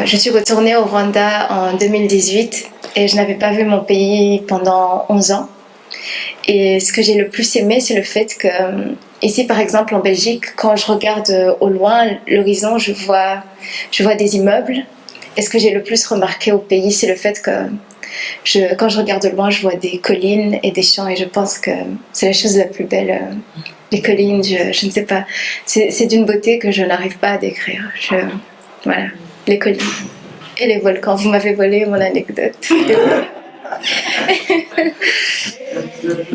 Je suis retournée au Rwanda en 2018 et je n'avais pas vu mon pays pendant 11 ans. Et ce que j'ai le plus aimé, c'est le fait que, ici par exemple en Belgique, quand je regarde au loin l'horizon, je vois des immeubles. Et ce que j'ai le plus remarqué au pays, c'est le fait que quand je regarde de loin, je vois des collines et des champs. Et je pense que c'est la chose la plus belle. Les collines, je ne sais pas, c'est d'une beauté que je n'arrive pas à décrire. Voilà, les collines et les volcans. Vous m'avez volé mon anecdote.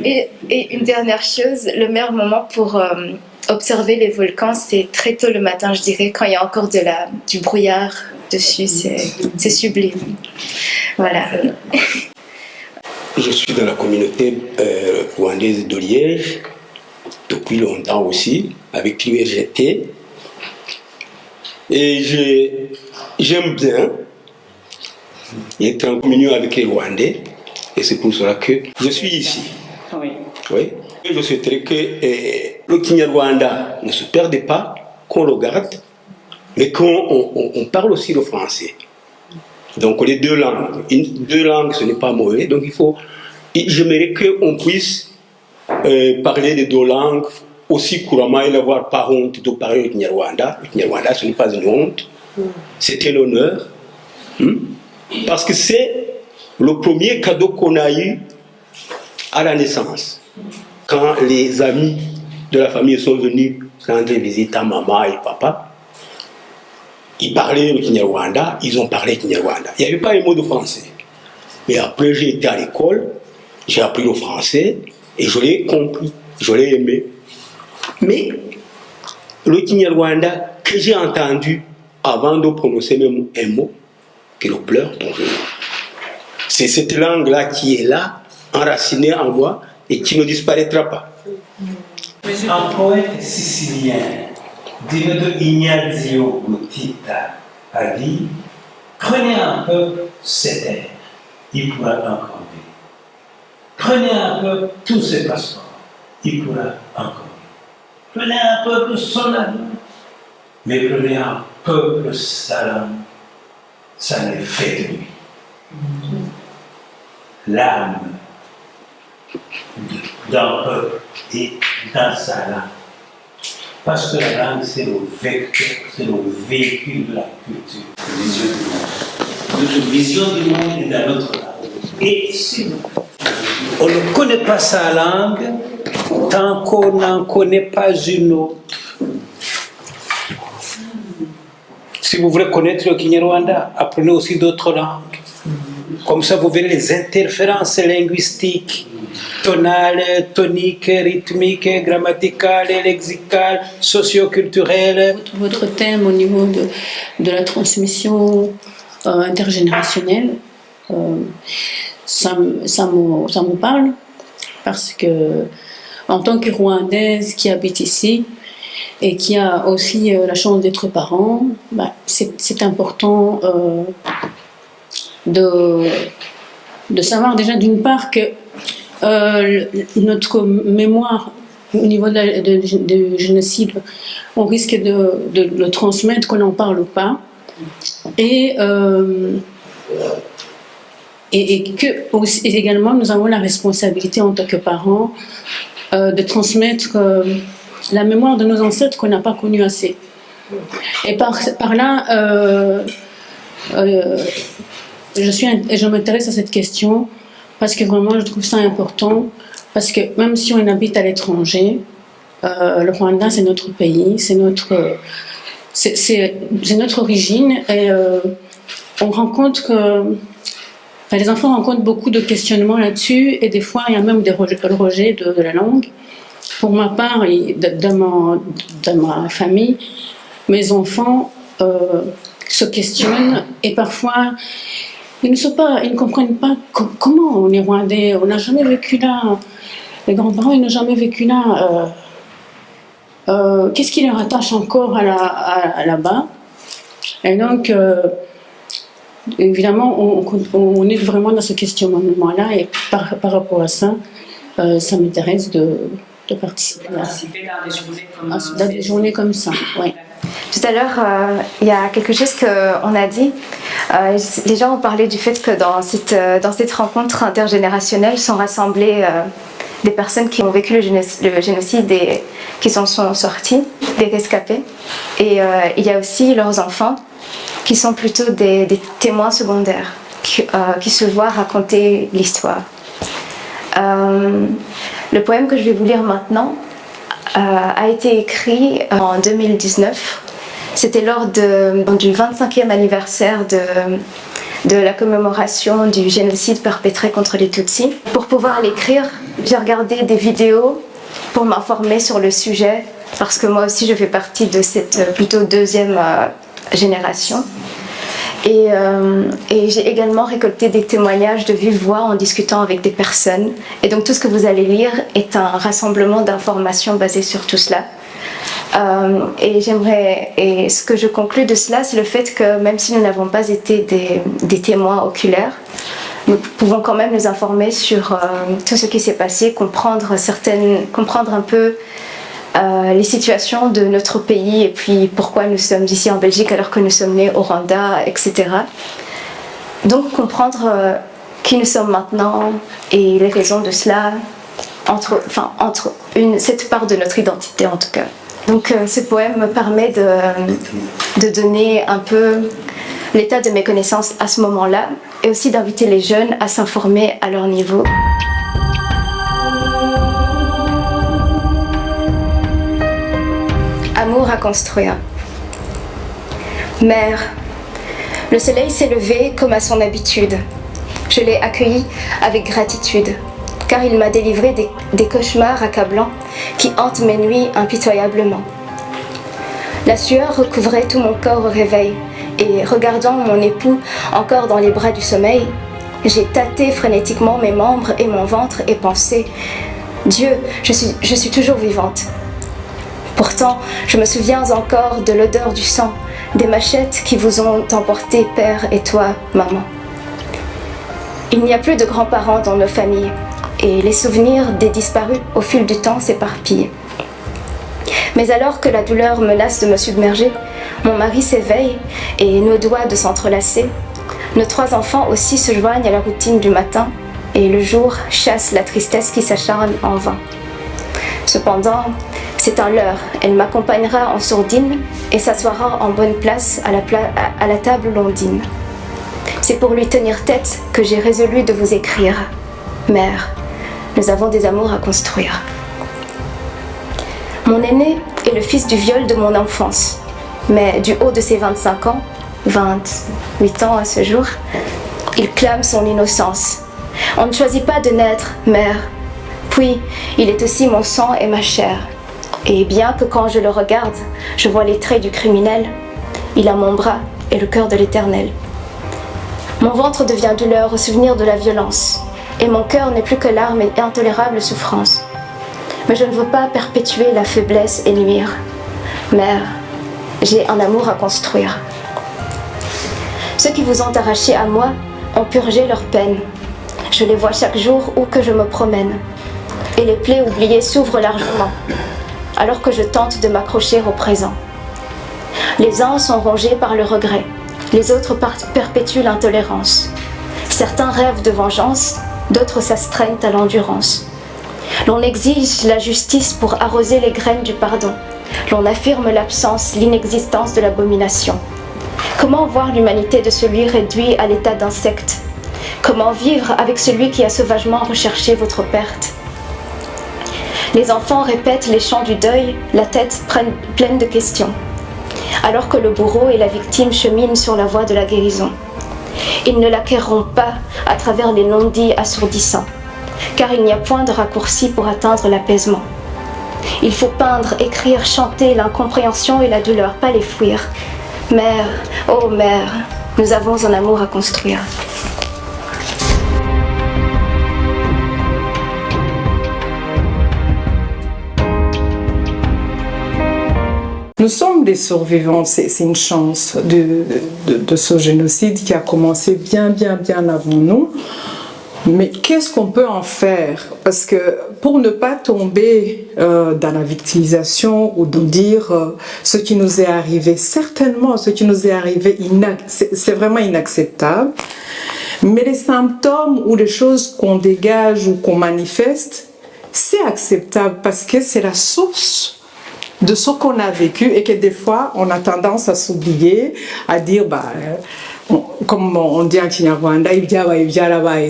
Et une dernière chose, le meilleur moment pour observer les volcans, c'est très tôt le matin, je dirais, quand il y a encore du brouillard dessus. C'est sublime. Voilà. Je suis dans la communauté rwandaise de Liège depuis longtemps aussi, avec l'URGT. Et j'aime bien être en communion avec les Rwandais, et c'est pour cela que je suis ici. Oui. Oui. Et je souhaiterais que le Kinyarwanda ne se perde pas, qu'on le garde, mais qu'on parle aussi le français. Donc les deux langues. Deux langues, ce n'est pas mauvais. Donc j'aimerais qu'on puisse parler les deux langues aussi couramment et n'avoir pas honte de parler le Kinyarwanda. Le Kinyarwanda, ce n'est pas une honte, c'est un honneur. Parce que c'est le premier cadeau qu'on a eu à la naissance. Quand les amis de la famille sont venus rendre visite à maman et papa, ils parlaient le Kinyarwanda, ils ont parlé Kinyarwanda. Il n'y avait pas un mot de français. Mais après, j'ai été à l'école, j'ai appris le français et je l'ai compris, je l'ai aimé. Mais le Kinyarwanda que j'ai entendu avant de prononcer même un mot, que le pleur, c'est cette langue-là qui est là, enracinée en moi et qui ne disparaîtra pas. Un poète sicilien, digne de Ignazio Bottita, a dit: prenez un peu cet air, il pourra encore vivre. Prenez un peu tous ces passeports, il pourra encore vivre. Prenez un peuple son amour, mais prenez un peuple salam, ça n'est fait de lui. L'âme d'un peuple et dans sa langue. Parce que la langue, c'est le vecteur, c'est le véhicule de la culture. Notre vision du monde est dans notre langue. Et si on ne connaît pas sa langue, tant qu'on n'en connaît pas une autre. Si vous voulez connaître le Kinyarwanda, apprenez aussi d'autres langues. Comme ça, vous verrez les interférences linguistiques, tonales, toniques, rythmiques, grammaticales, lexicales, socioculturelles. Votre thème au niveau de la transmission intergénérationnelle, ça me parle, parce que en tant que Rwandaise qui habite ici et qui a aussi la chance d'être parent, c'est important de savoir déjà d'une part que notre mémoire au niveau du génocide, on risque de le transmettre, qu'on n'en parle pas, et et que aussi, également nous avons la responsabilité en tant que parents de transmettre la mémoire de nos ancêtres qu'on n'a pas connue assez. Et par là, je m'intéresse à cette question parce que vraiment je trouve ça important, parce que même si on habite à l'étranger, le Rwanda c'est notre pays, c'est notre origine, et on rencontre que les enfants rencontrent beaucoup de questionnements là-dessus, et des fois il y a même des rejets de la langue. Pour ma part et de ma famille, mes enfants se questionnent, et parfois ils ne comprennent pas comment on est rwandais, on n'a jamais vécu là, les grands-parents ils n'ont jamais vécu là, qu'est-ce qui leur attache encore à là-bas. Et donc évidemment on est vraiment dans ce questionnement-là, et par rapport à ça, ça m'intéresse de participer dans des journées comme ça. Ouais. Tout à l'heure, il y a quelque chose qu'on a dit. Les gens ont parlé du fait que dans cette rencontre intergénérationnelle sont rassemblées des personnes qui ont vécu le génocide et qui s'en sont sorties, des rescapés. Et il y a aussi leurs enfants qui sont plutôt des témoins secondaires, qui se voient raconter l'histoire. Le poème que je vais vous lire maintenant a été écrit en 2019. C'était lors du 25e anniversaire de la commémoration du génocide perpétré contre les Tutsis. Pour pouvoir l'écrire, j'ai regardé des vidéos pour m'informer sur le sujet, parce que moi aussi je fais partie de cette plutôt deuxième génération. Et j'ai également récolté des témoignages de vive voix en discutant avec des personnes. Et donc tout ce que vous allez lire est un rassemblement d'informations basées sur tout cela. Et ce que je conclus de cela, c'est le fait que même si nous n'avons pas été des témoins oculaires, nous pouvons quand même nous informer sur tout ce qui s'est passé, comprendre un peu les situations de notre pays, et puis pourquoi nous sommes ici en Belgique alors que nous sommes nés au Rwanda, etc. Donc comprendre qui nous sommes maintenant et les raisons de cela, entre cette part de notre identité en tout cas. Donc ce poème me permet de donner un peu l'état de mes connaissances à ce moment-là, et aussi d'inviter les jeunes à s'informer à leur niveau. Amour à construire. Mère, le soleil s'est levé comme à son habitude. Je l'ai accueilli avec gratitude, car il m'a délivré des cauchemars accablants qui hantent mes nuits impitoyablement. La sueur recouvrait tout mon corps au réveil, et regardant mon époux encore dans les bras du sommeil, j'ai tâté frénétiquement mes membres et mon ventre et pensé « Dieu, je suis toujours vivante ». Pourtant, je me souviens encore de l'odeur du sang, des machettes qui vous ont emporté, père et toi, maman. Il n'y a plus de grands-parents dans nos familles, et les souvenirs des disparus au fil du temps s'éparpillent. Mais alors que la douleur menace de me submerger, mon mari s'éveille et nos doigts de s'entrelacer. Nos 3 enfants aussi se joignent à la routine du matin, et le jour chasse la tristesse qui s'acharne en vain. Cependant, c'est un leurre, elle m'accompagnera en sourdine et s'assoira en bonne place à la table où l'on dîne. C'est pour lui tenir tête que j'ai résolu de vous écrire. Mère, nous avons des amours à construire. Mon aîné est le fils du viol de mon enfance, mais du haut de ses 25 ans, 28 ans à ce jour, il clame son innocence. On ne choisit pas de naître, mère. Puis, il est aussi mon sang et ma chair. Et bien que quand je le regarde, je vois les traits du criminel, il a mon bras et le cœur de l'Éternel. Mon ventre devient douleur au souvenir de la violence, et mon cœur n'est plus que larmes et intolérable souffrance. Mais je ne veux pas perpétuer la faiblesse et nuire. Mère, j'ai un amour à construire. Ceux qui vous ont arraché à moi ont purgé leur peine. Je les vois chaque jour où que je me promène. Et les plaies oubliées s'ouvrent largement, alors que je tente de m'accrocher au présent. Les uns sont rongés par le regret, les autres perpétuent l'intolérance. Certains rêvent de vengeance, d'autres s'astreignent à l'endurance. L'on exige la justice pour arroser les graines du pardon. L'on affirme l'absence, l'inexistence de l'abomination. Comment voir l'humanité de celui réduit à l'état d'insecte? Comment vivre avec celui qui a sauvagement recherché votre perte? Les enfants répètent les chants du deuil, la tête pleine de questions, alors que le bourreau et la victime cheminent sur la voie de la guérison. Ils ne l'acquerront pas à travers les non-dits assourdissants, car il n'y a point de raccourci pour atteindre l'apaisement. Il faut peindre, écrire, chanter l'incompréhension et la douleur, pas les fuir. Mère, ô mère, nous avons un amour à construire. Nous sommes des survivants, c'est une chance de ce génocide qui a commencé bien avant nous. Mais qu'est-ce qu'on peut en faire? Parce que pour ne pas tomber dans la victimisation ou de dire ce qui nous est arrivé, certainement ce qui nous est arrivé, c'est vraiment inacceptable. Mais les symptômes ou les choses qu'on dégage ou qu'on manifeste, c'est acceptable parce que c'est la source de ce qu'on a vécu et que des fois on a tendance à s'oublier, à dire comme on dit en Kinyarwanda,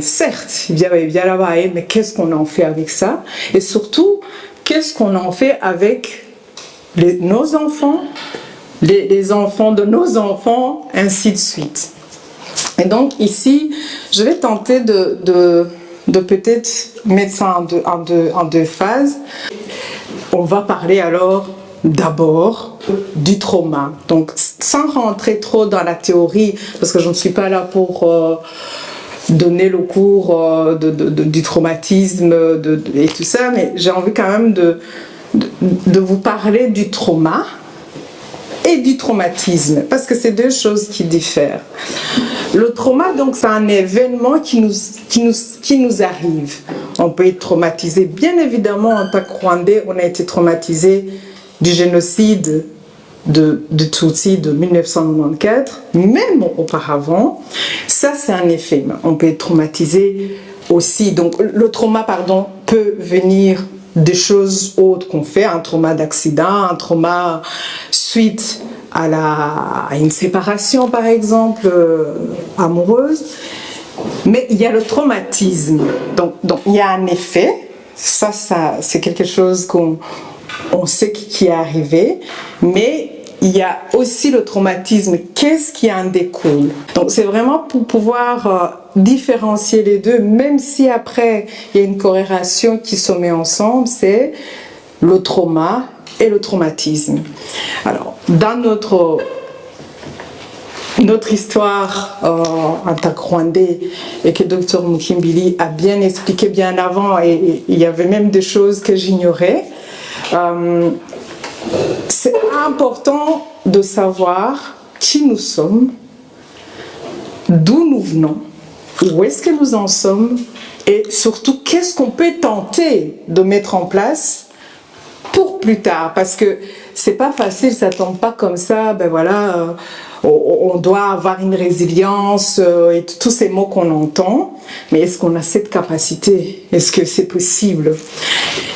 certes, mais qu'est-ce qu'on en fait avec ça? Et surtout, qu'est-ce qu'on en fait avec nos enfants, les enfants de nos enfants, ainsi de suite. Et donc ici, je vais tenter de peut-être mettre ça en deux phases. On va parler alors d'abord du trauma. Donc sans rentrer trop dans la théorie, parce que je ne suis pas là pour donner le cours du traumatisme et tout ça, mais j'ai envie quand même de vous parler du trauma et du traumatisme, parce que c'est deux choses qui diffèrent. Le trauma, donc, c'est un événement qui nous arrive. On peut être traumatisé. Bien évidemment, en tant que Rwandais, on a été traumatisé du génocide de Tutsi de 1994, même auparavant. Ça, c'est un effet. On peut être traumatisé aussi. Donc, le trauma, peut venir des choses autres qu'on fait, un trauma d'accident, un trauma suite à une séparation, par exemple, amoureuse. Mais il y a le traumatisme. Donc il y a un effet. Ça c'est quelque chose qu'on sait qui est arrivé. Mais il y a aussi le traumatisme. Qu'est-ce qui en découle? Donc c'est vraiment pour pouvoir différencier les deux, même si après il y a une corrélation qui se met ensemble, c'est le trauma et le traumatisme. Alors, dans notre histoire en tant que Rwandais, et que Dr Mukimbili a bien expliqué bien avant, et il y avait même des choses que j'ignorais, c'est important de savoir qui nous sommes, d'où nous venons, où est-ce que nous en sommes, et surtout qu'est-ce qu'on peut tenter de mettre en place pour plus tard, parce que c'est pas facile, ça tombe pas comme ça, on doit avoir une résilience et tous ces mots qu'on entend, mais est-ce qu'on a cette capacité? Est-ce que c'est possible?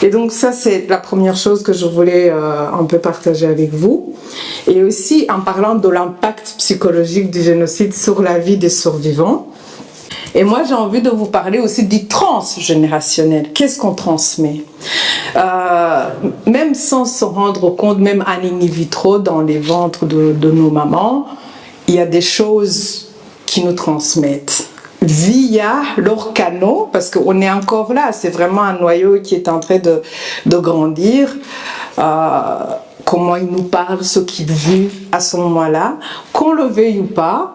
Et donc ça, c'est la première chose que je voulais un peu partager avec vous. Et aussi en parlant de l'impact psychologique du génocide sur la vie des survivants. Et moi, j'ai envie de vous parler aussi du transgénérationnel. Qu'est-ce qu'on transmet? Même sans se rendre compte, même in vitro, dans les ventres de nos mamans, il y a des choses qui nous transmettent via leurs canaux, parce qu'on est encore là, c'est vraiment un noyau qui est en train de grandir. Comment ils nous parlent, ce qu'ils vivent à ce moment-là, qu'on le veuille ou pas,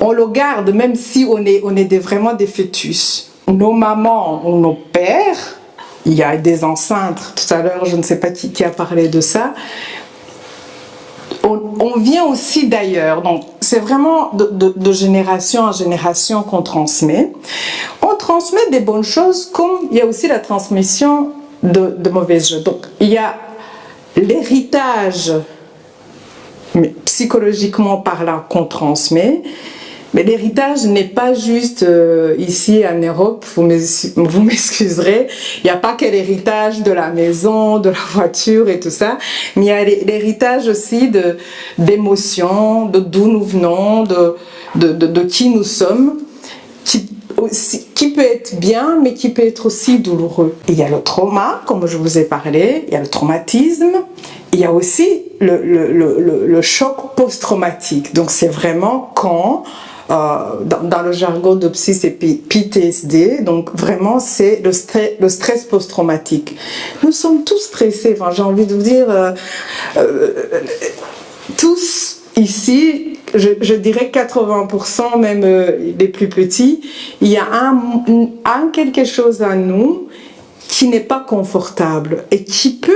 on le garde, même si on est vraiment des fœtus. Nos mamans ou nos pères, il y a des enceintes, tout à l'heure, je ne sais pas qui a parlé de ça, on vient aussi d'ailleurs. Donc, c'est vraiment de génération en génération qu'on transmet. On transmet des bonnes choses, comme il y a aussi la transmission de mauvaises choses. Donc, il y a l'héritage, mais psychologiquement parlant, qu'on transmet. Mais l'héritage n'est pas juste ici en Europe, vous m'excuserez, il n'y a pas que l'héritage de la maison, de la voiture et tout ça, mais il y a l'héritage aussi d'émotions, de d'où nous venons, de qui nous sommes, qui peut être bien, mais qui peut être aussi douloureux. Il y a le trauma, comme je vous ai parlé, il y a le traumatisme, il y a aussi le choc post-traumatique. Donc c'est vraiment quand, dans le jargon de psy, c'est PTSD, donc vraiment c'est le stress post-traumatique. Nous sommes tous stressés, enfin, j'ai envie de vous dire, tous ici, je dirais 80%, même les plus petits, il y a un quelque chose en nous qui n'est pas confortable et qui peut,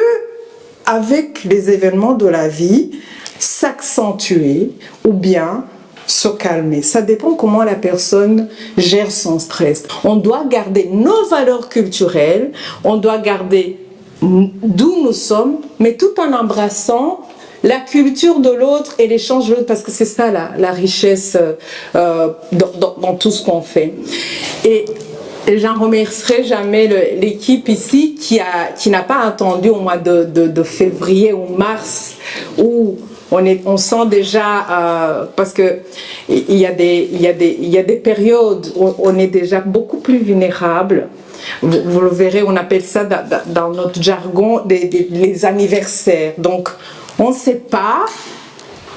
avec les événements de la vie, s'accentuer ou bien se calmer. Ça dépend comment la personne gère son stress. On doit garder nos valeurs culturelles, on doit garder d'où nous sommes, mais tout en embrassant la culture de l'autre et l'échange de l'autre, parce que c'est ça la richesse dans tout ce qu'on fait. Et j'en remercierai jamais l'équipe ici qui n'a pas attendu au mois de février ou mars où on sent déjà, parce que il y a des périodes où on est déjà beaucoup plus vulnérable. Vous le verrez, on appelle ça dans notre jargon les anniversaires. Donc, on ne sait pas,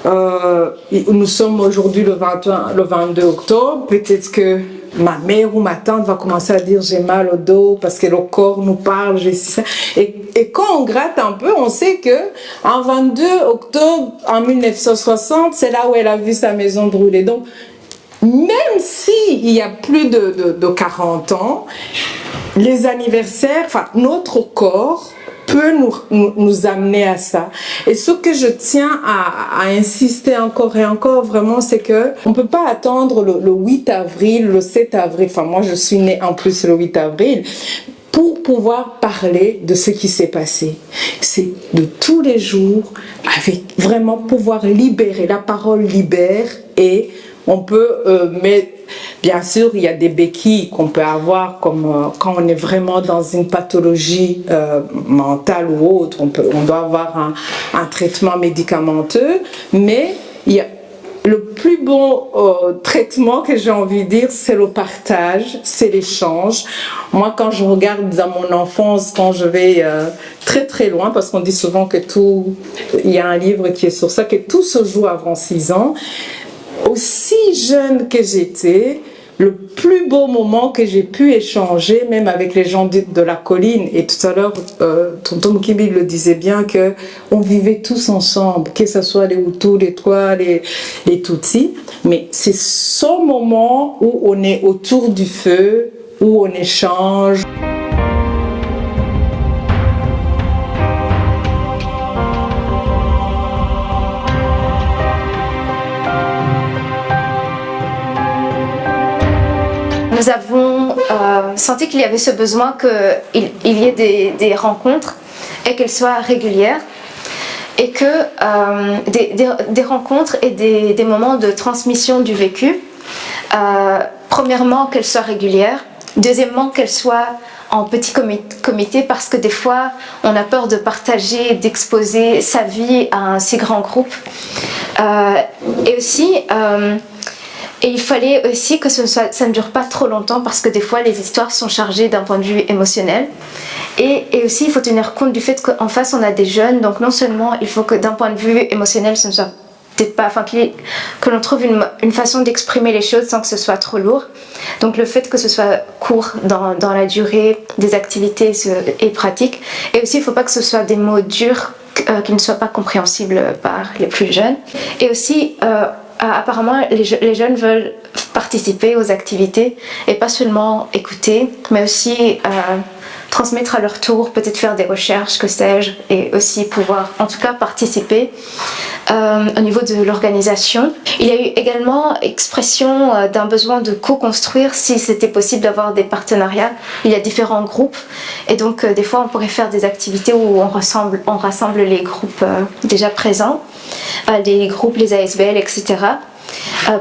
nous sommes aujourd'hui le 22 octobre, peut-être que ma mère ou ma tante va commencer à dire j'ai mal au dos parce que le corps nous parle, j'ai ça. Et quand on gratte un peu, on sait que en 22 octobre en 1960, c'est là où elle a vu sa maison brûler. Donc, même s'il y a plus de 40 ans, les anniversaires, enfin notre corps peut nous amener à ça. Et ce que je tiens à insister encore et encore vraiment, c'est que on peut pas attendre le 8 avril, le 7 avril, enfin moi je suis née en plus le 8 avril, pour pouvoir parler de ce qui s'est passé. C'est de tous les jours, avec vraiment pouvoir libérer, la parole libère et on peut mettre. Bien sûr, il y a des béquilles qu'on peut avoir comme quand on est vraiment dans une pathologie mentale ou autre, on doit avoir un traitement médicamenteux, mais il y a le plus bon traitement que j'ai envie de dire, c'est le partage, c'est l'échange. Moi, quand je regarde dans mon enfance, quand je vais très très loin, parce qu'on dit souvent que tout, il y a un livre qui est sur ça, que tout se joue avant 6 ans. Aussi jeune que j'étais, le plus beau moment que j'ai pu échanger, même avec les gens de la colline, et tout à l'heure, tonton Mkibi le disait bien, qu'on vivait tous ensemble, que ce soit les Hutus, les Twa, les Tutsis, mais c'est ce moment où on est autour du feu, où on échange. Nous avons senti qu'il y avait ce besoin qu'il y ait des rencontres et qu'elles soient régulières et que des rencontres et des moments de transmission du vécu, premièrement qu'elles soient régulières, deuxièmement qu'elles soient en petit comité parce que des fois on a peur de partager, d'exposer sa vie à un si grand groupe et aussi et il fallait aussi que ça ne dure pas trop longtemps parce que des fois les histoires sont chargées d'un point de vue émotionnel. Et aussi il faut tenir compte du fait qu'en face on a des jeunes, donc non seulement il faut que d'un point de vue émotionnel ce ne soit peut-être pas, enfin que l'on trouve une façon d'exprimer les choses sans que ce soit trop lourd. Donc le fait que ce soit court dans la durée des activités est pratique. Et aussi il ne faut pas que ce soit des mots durs qui ne soient pas compréhensibles par les plus jeunes. Et aussi apparemment, les jeunes veulent participer aux activités et pas seulement écouter, mais aussi transmettre à leur tour, peut-être faire des recherches, que sais-je, et aussi pouvoir, en tout cas, participer au niveau de l'organisation. Il y a eu également expression d'un besoin de co-construire si c'était possible d'avoir des partenariats. Il y a différents groupes et donc des fois on pourrait faire des activités où on rassemble les groupes déjà présents, les groupes, les ASBL, etc.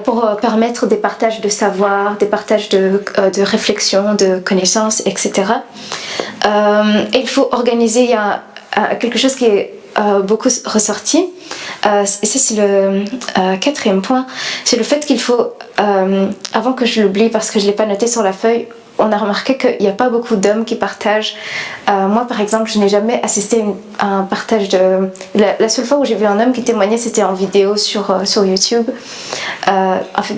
pour permettre des partages de savoir, des partages de réflexion, de connaissances, etc. Et il faut organiser, il y a quelque chose qui est beaucoup ressorti, et ça c'est le quatrième point, c'est le fait qu'il faut, avant que je l'oublie parce que je ne l'ai pas noté sur la feuille, on a remarqué qu'il n'y a pas beaucoup d'hommes qui partagent. Moi par exemple, je n'ai jamais assisté à un partage de... La seule fois où j'ai vu un homme qui témoignait, c'était en vidéo sur YouTube. En fait,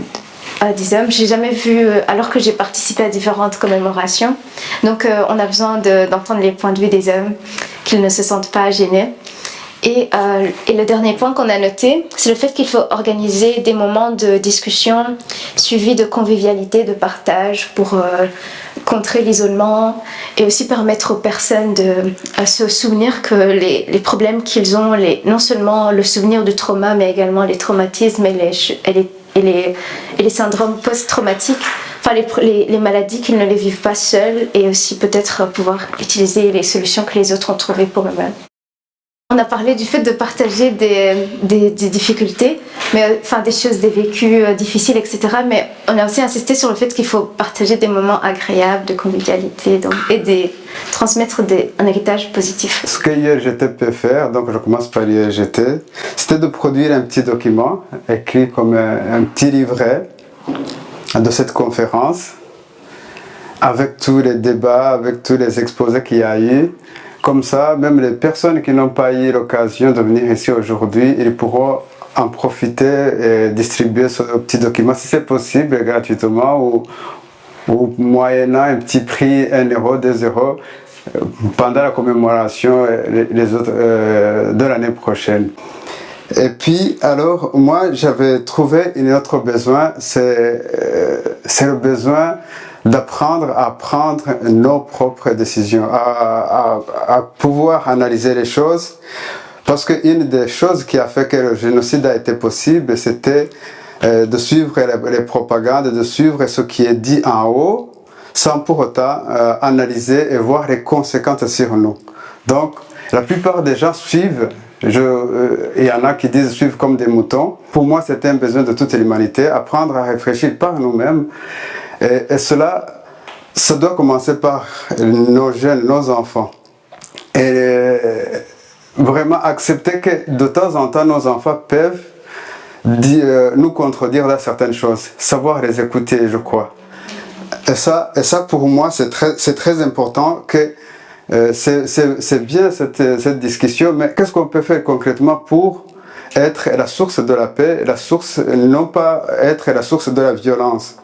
des hommes, j'ai jamais vu, alors que j'ai participé à différentes commémorations. Donc on a besoin d'entendre les points de vue des hommes, qu'ils ne se sentent pas gênés. Et le dernier point qu'on a noté, c'est le fait qu'il faut organiser des moments de discussion suivis de convivialité, de partage pour contrer l'isolement et aussi permettre aux personnes de se souvenir que les problèmes qu'ils ont, non seulement le souvenir du trauma, mais également les traumatismes et les syndromes post-traumatiques, enfin les maladies, qu'ils ne les vivent pas seuls, et aussi peut-être pouvoir utiliser les solutions que les autres ont trouvées pour eux-mêmes. On a parlé du fait de partager des difficultés, mais, enfin des choses, des vécus difficiles, etc. Mais on a aussi insisté sur le fait qu'il faut partager des moments agréables, de convivialité, et transmettre un héritage positif. Ce que IRGT peut faire, donc je commence par IRGT, c'était de produire un petit document écrit comme un petit livret de cette conférence, avec tous les débats, avec tous les exposés qu'il y a eu. Comme ça, même les personnes qui n'ont pas eu l'occasion de venir ici aujourd'hui, ils pourront en profiter et distribuer ce petit document, si c'est possible, gratuitement ou moyennant un petit prix, 1 euro, 2 euros, pendant la commémoration les autres, de l'année prochaine. Et puis, alors, moi, j'avais trouvé un autre besoin, c'est le besoin d'apprendre à prendre nos propres décisions, à pouvoir analyser les choses, parce qu'une des choses qui a fait que le génocide a été possible, c'était de suivre les propagandes, de suivre ce qui est dit en haut, sans pour autant analyser et voir les conséquences sur nous. Donc, la plupart des gens suivent, il y en a qui disent suivre comme des moutons. Pour moi, c'était un besoin de toute l'humanité, apprendre à réfléchir par nous-mêmes. Et cela, ça doit commencer par nos jeunes, nos enfants. Et vraiment accepter que de temps en temps, nos enfants peuvent nous contredire dans certaines choses. Savoir les écouter, je crois. Et ça pour moi, c'est très important que c'est bien cette discussion, mais qu'est-ce qu'on peut faire concrètement pour être la source de la paix, non pas être la source de la violence.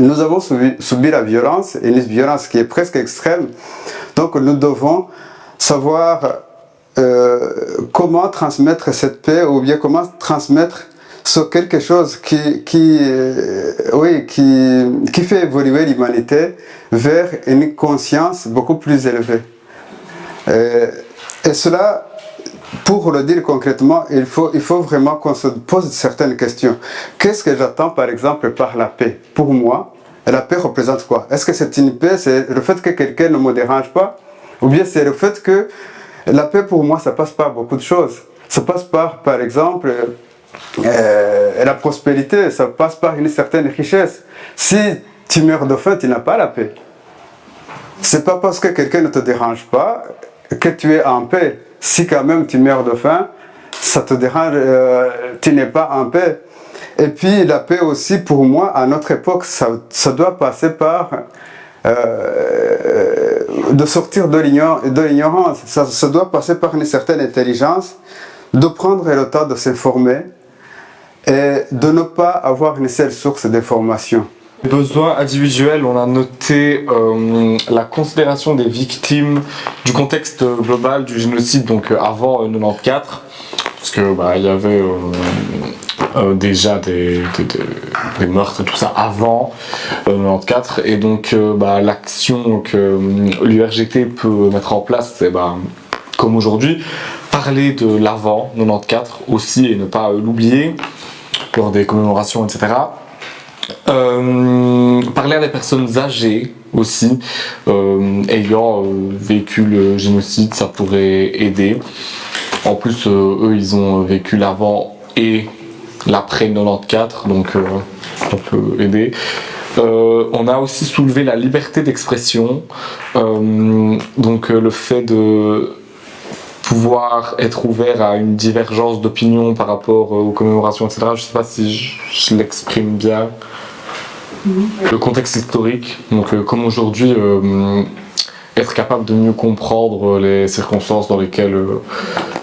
Nous avons subi la violence, une violence qui est presque extrême, donc nous devons savoir comment transmettre cette paix, ou bien comment transmettre quelque chose qui fait évoluer l'humanité vers une conscience beaucoup plus élevée. Et cela, pour le dire concrètement, il faut vraiment qu'on se pose certaines questions. Qu'est-ce que j'attends par exemple par la paix? Pour moi, la paix représente quoi? Est-ce que c'est une paix, c'est le fait que quelqu'un ne me dérange pas? Ou bien c'est le fait que la paix pour moi, ça passe par beaucoup de choses. Ça passe par exemple, la prospérité, ça passe par une certaine richesse. Si tu meurs de faim, tu n'as pas la paix. C'est pas parce que quelqu'un ne te dérange pas que tu es en paix. Si quand même tu meurs de faim, ça te dérange, tu n'es pas en paix. Et puis la paix aussi, pour moi, à notre époque, ça doit passer par de sortir de l'ignorance. Ça doit passer par une certaine intelligence, de prendre le temps de s'informer et de ne pas avoir une seule source d'information. Besoins individuels, on a noté la considération des victimes du contexte global du génocide, donc avant 94, parce que il y avait déjà des meurtres et tout ça avant 94, et donc l'action que l'URGT peut mettre en place, c'est comme aujourd'hui, parler de l'avant 94 aussi et ne pas l'oublier lors des commémorations, etc. Parler à des personnes âgées aussi, ayant vécu le génocide, ça pourrait aider. En plus, eux, ils ont vécu l'avant et l'après 94, donc on peut aider. On a aussi soulevé la liberté d'expression, donc le fait de pouvoir être ouvert à une divergence d'opinion par rapport aux commémorations, etc. Je ne sais pas si je l'exprime bien. Le contexte historique, donc comme aujourd'hui, être capable de mieux comprendre les circonstances dans lesquelles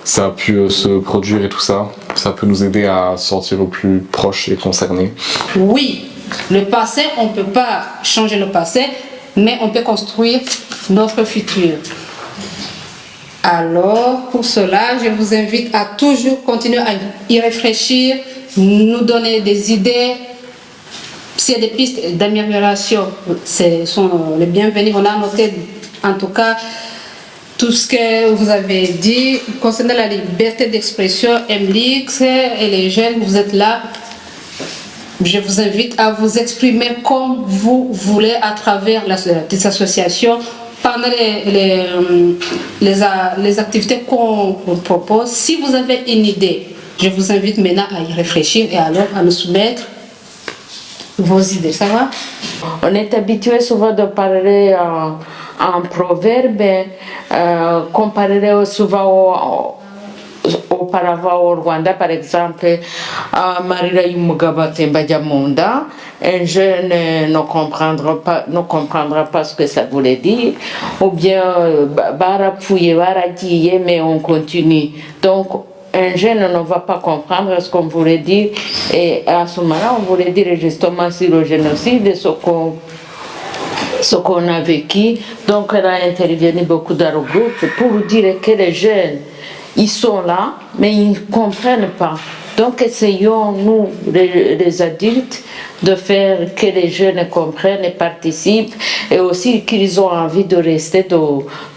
ça a pu se produire et tout ça, ça peut nous aider à se sentir au plus proche et concerné. Oui, le passé, on ne peut pas changer le passé, mais on peut construire notre futur. Alors, pour cela, je vous invite à toujours continuer à y réfléchir, nous donner des idées. S'il y a des pistes d'amélioration, ce sont les bienvenus. On a noté, en tout cas, tout ce que vous avez dit concernant la liberté d'expression, MLIX et les jeunes, vous êtes là. Je vous invite à vous exprimer comme vous voulez à travers les associations. Pendant les activités qu'on propose, si vous avez une idée, je vous invite maintenant à y réfléchir et alors à nous soumettre vos idées. Ça va? On est habitué souvent de parler en proverbe, comparé souvent auparavant au Rwanda, par exemple, Marira Yumugaba Tembajamunda, un jeune ne comprendra pas ce que ça voulait dire, ou bien Barapouye, Baragiye, mais on continue. Donc, un jeune ne va pas comprendre ce qu'on voulait dire, et à ce moment-là, on voulait dire justement sur le génocide, ce qu'on a vécu. Donc, elle a intervenu beaucoup dans le groupe pour dire que les jeunes, ils sont là, mais ils ne comprennent pas. Donc, essayons, nous, les adultes, de faire que les jeunes comprennent et participent, et aussi qu'ils ont envie de rester,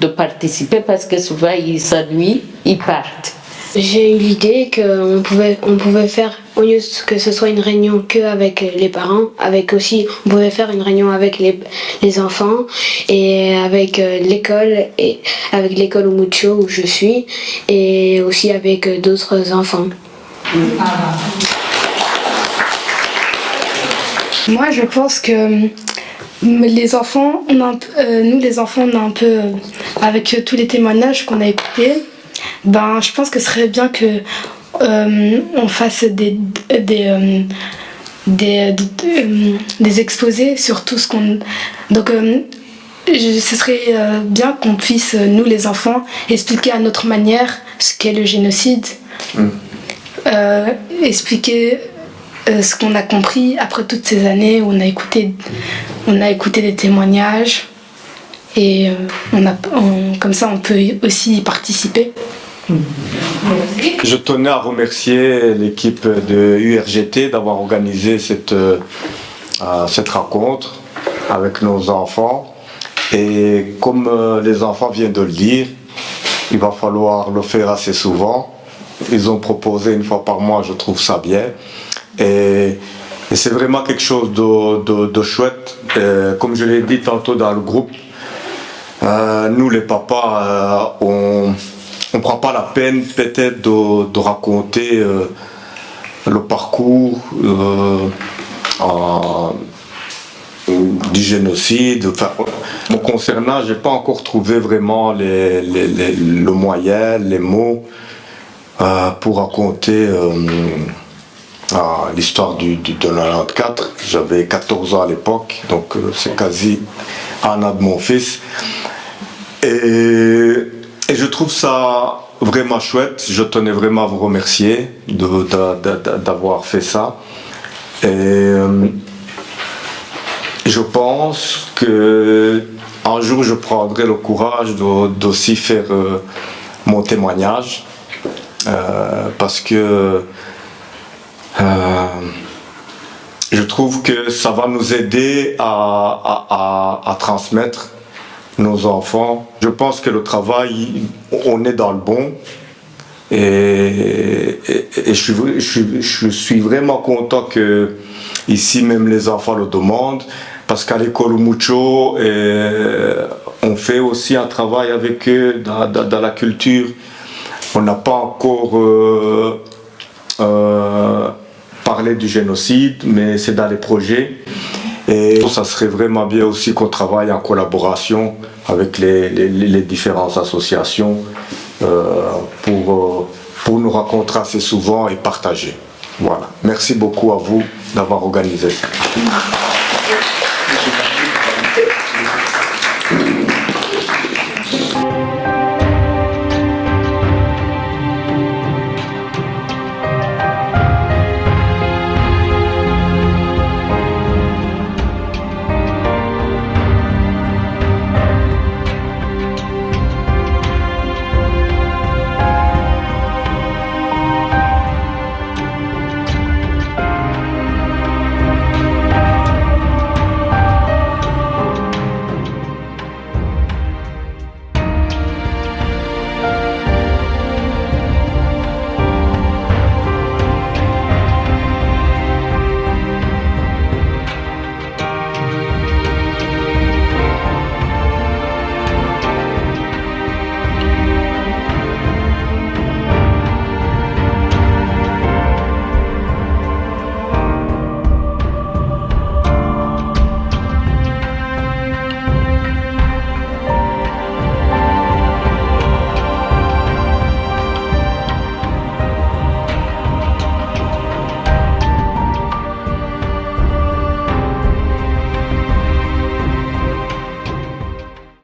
de participer, parce que souvent, ils s'ennuient, ils partent. J'ai eu l'idée qu'on pouvait faire, au lieu que ce soit une réunion qu'avec les parents, on pouvait faire une réunion avec les enfants et avec l'école, et avec l'école Umucho où je suis, et aussi avec d'autres enfants. Moi, je pense que les enfants, nous les enfants, on a un peu, avec tous les témoignages qu'on a écoutés, je pense que ce serait bien que on fasse des exposés sur tout ce qu'on... Donc, ce serait bien qu'on puisse, nous les enfants, expliquer à notre manière ce qu'est le génocide, expliquer ce qu'on a compris après toutes ces années où on a écouté des témoignages, et comme ça on peut aussi y participer. Je tenais à remercier l'équipe de URGT d'avoir organisé cette rencontre avec nos enfants. Et comme les enfants viennent de le dire, il va falloir le faire assez souvent. Ils ont proposé une fois par mois, je trouve ça bien. Et c'est vraiment quelque chose de chouette. Comme je l'ai dit tantôt dans le groupe, nous les papas, on ne prend pas la peine peut-être de raconter le parcours du génocide. Enfin, me concernant, je n'ai pas encore trouvé vraiment le moyen, les mots pour raconter l'histoire de 94. J'avais 14 ans à l'époque, donc c'est quasi un an de mon fils. Et je trouve ça vraiment chouette. Je tenais vraiment à vous remercier d'avoir fait ça. Et je pense qu'un jour je prendrai le courage d'aussi faire mon témoignage. Parce que je trouve que ça va nous aider à transmettre nos enfants. Je pense que le travail, on est dans le bon, et je suis vraiment content que ici même les enfants le demandent, parce qu'à l'école Umucho, on fait aussi un travail avec eux dans la culture. On n'a pas encore parler du génocide, mais c'est dans les projets. Et ça serait vraiment bien aussi qu'on travaille en collaboration avec les différentes associations pour nous rencontrer assez souvent et partager. Voilà. Merci beaucoup à vous d'avoir organisé ça.